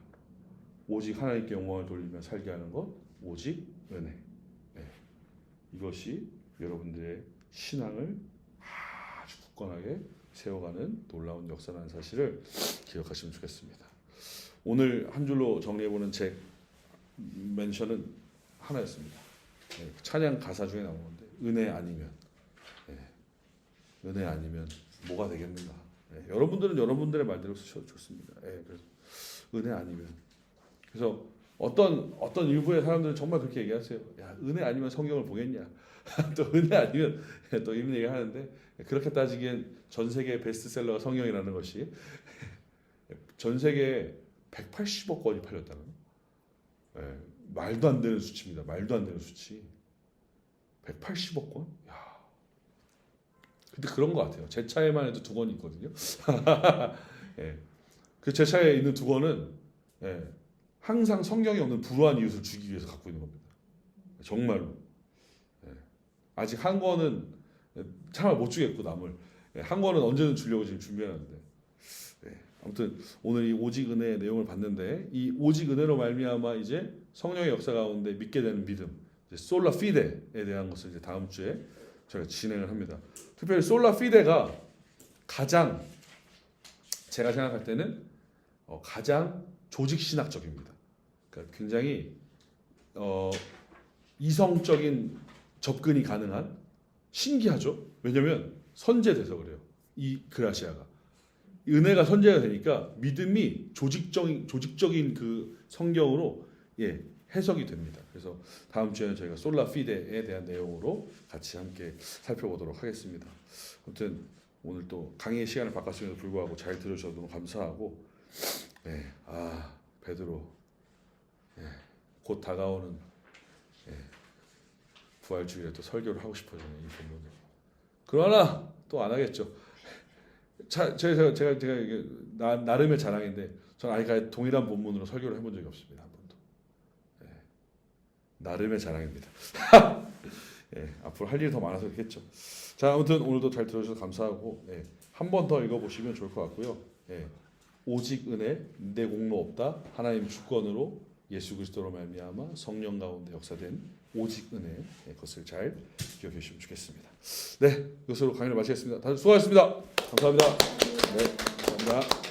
오직 하나님께 영광을 돌리며 살게 하는 것 오직 은혜. 네. 이것이 여러분들의 신앙을 아주 굳건하게 세워가는 놀라운 역사라는 사실을 기억하시면 좋겠습니다. 오늘 한 줄로 정리해보는 책 멘션은 하나였습니다. 네, 찬양 가사 중에 나오는데 은혜 아니면 은혜 아니면 뭐가 되겠는가. 여러분들은 여러분들의 말대로 쓰셔도 좋습니다. 그래서 은혜 아니면 그래서 어떤 일부의 사람들은 정말 그렇게 얘기하세요. 야, 은혜 아니면 성경을 보겠냐? 또 은혜 아니면 또 이런 얘기 하는데 그렇게 따지기엔 전 세계 베스트셀러가 성경이라는 것이 전 세계에 180억 권이 팔렸다는 말도 안 되는 수치입니다. 말도 안 되는 수치. 180억 권? 야. 근데 그런 것 같아요. 제 차에만 해도 2권이 있거든요. 그 제 차에 있는 2권은 항상 성경에 없는 불우한 이웃을 주기 위해서 갖고 있는 겁니다. 정말로. 아직 한 권은 차마 못 주겠고 남을 한 권은 언제든 주려고 지금 준비해놨는데 아무튼 오늘 이 오직 은혜의 내용을 봤는데 이 오직 은혜로 말미암아 이제 성령의 역사 가운데 믿게 되는 믿음 솔라 피데에 대한 것을 이제 다음 주에 저희가 진행을 합니다. 특별히 솔라 피데가 가장 제가 생각할 때는 가장 조직 신학적입니다. 그러니까 굉장히 이성적인 접근이 가능한 신기하죠. 왜냐하면 선제돼서 그래요. 이 그라시아가 은혜가 선제가 되니까 믿음이 조직적인 그 성경으로 해석이 됩니다. 그래서 다음 주에는 저희가 솔라 피데에 대한 내용으로 같이 함께 살펴보도록 하겠습니다. 아무튼 오늘 또 강의의 시간을 바꿨음에도 불구하고 잘 들으셔서 너무 감사하고 베드로 곧 다가오는 부활주일에 또 설교를 하고 싶어져요. 이 본문을. 그러나 또 안 하겠죠. 제가 이게 나름의 자랑인데 저는 아직까지 동일한 본문으로 설교를 해본 적이 없습니다. 한 번도. 나름의 자랑입니다. 앞으로 할 일이 더 많아서 그렇겠죠. 자, 아무튼 오늘도 잘 들어주셔서 감사하고 한 번 더 읽어보시면 좋을 것 같고요. 오직 은혜 내 공로 없다 하나님 주권으로 예수 그리스도로 말미암아 성령 가운데 역사된 오직 은혜 그것을 잘 기억해 주시면 좋겠습니다. 네, 이것으로 강의를 마치겠습니다. 다들 수고하셨습니다. 감사합니다. 네, 감사합니다.